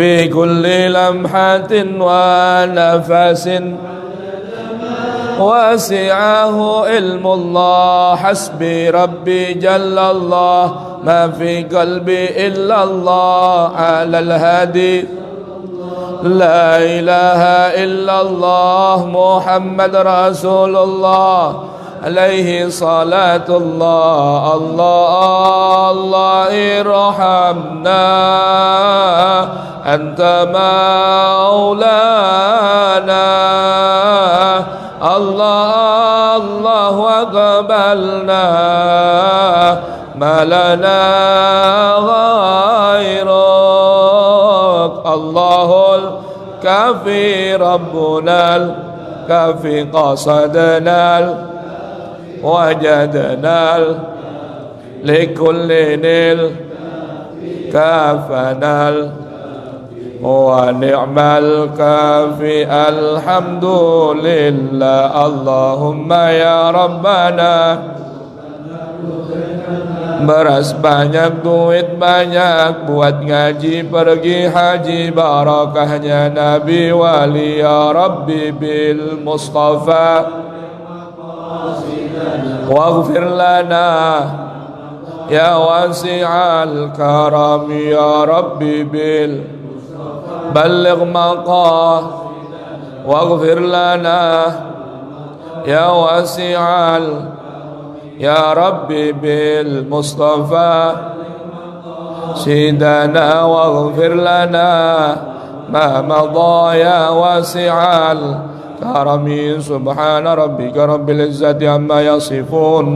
في كل لمحة ونفس وسعه علم الله حسبي ربي جل الله ما في قلبي إلا الله على الهادي لا إله إلا الله محمد رسول الله عليه صلاة الله الله الله ارحمنا أنت مولانا الله الله أقبلنا ما لنا غيرك الله الكافي ربنا الكافي قصدنا وجدنا لكل نيل كافنا ونعم الكافي الحمد لله اللهم يا ربنا beras banyak, duit banyak, buat ngaji pergi haji, barakahnya Nabi wali ya Rabbi bil Mustafa waghfir lana ya wasi'al karam ya Rabbi bil balligh maqah waghfir lana ya wasi'al يا ربي بالمصطفى سيدنا واغفر لنا ما مضى يا واسع الكرم سبحان ربك رب العزة عما يصفون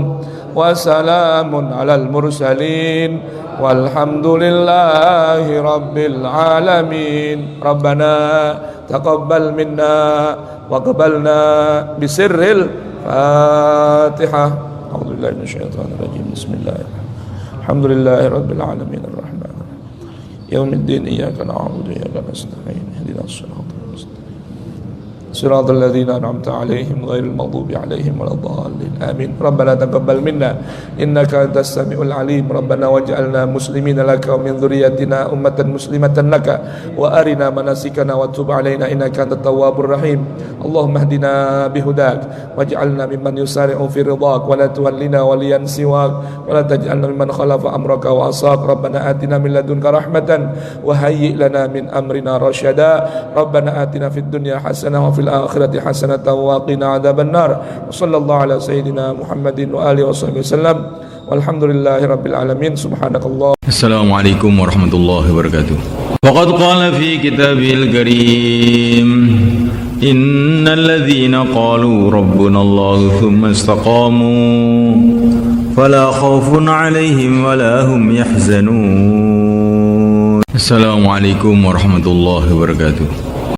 وسلام على المرسلين والحمد لله رب العالمين ربنا تقبل منا وقبلنا بسر الفاتحة أعوذ بالله من الشيطان الرجيم بسم الله الحمد لله رب العالمين الرحمن الرحيم يوم الدين إياك نعبد وإياك نستعين اهدنا الصراط المستقيم صراط الذين أنعمت عليهم غير المغضوب عليهم ولا الضالين آمين ربنا تقبل منا إنك أنت السميع العليم ربنا واجعلنا مسلمين لك ومن ذريتنا أمة مسلمة لك وأرنا مناسكنا وتب علينا إنك أنت التواب الرحيم اللهم اهدنا بهداك واجعلنا ممن يسارع في رضاك ولا تولنا وليا سواك ولا تجعلنا ممن خالف أمرك وعصاك ربنا آتنا من لدنك رحمة وهيئ لنا من أمرنا رشدا ربنا آتنا في الدنيا حسنة وفي الآخرة حسنة وقنا عذاب النار وصلى الله على سيدنا محمد وآله وصحبه وسلم والحمد لله رب العالمين سبحانك الله. Assalamualaikum warahmatullahi wabarakatuh. Waqad qala fi kitabil karim innal ladzina qalu rabbuna Allah thumma istaqamu fala khaufun 'alaihim wala hum yahzanun. Assalamualaikum warahmatullahi wabarakatuh.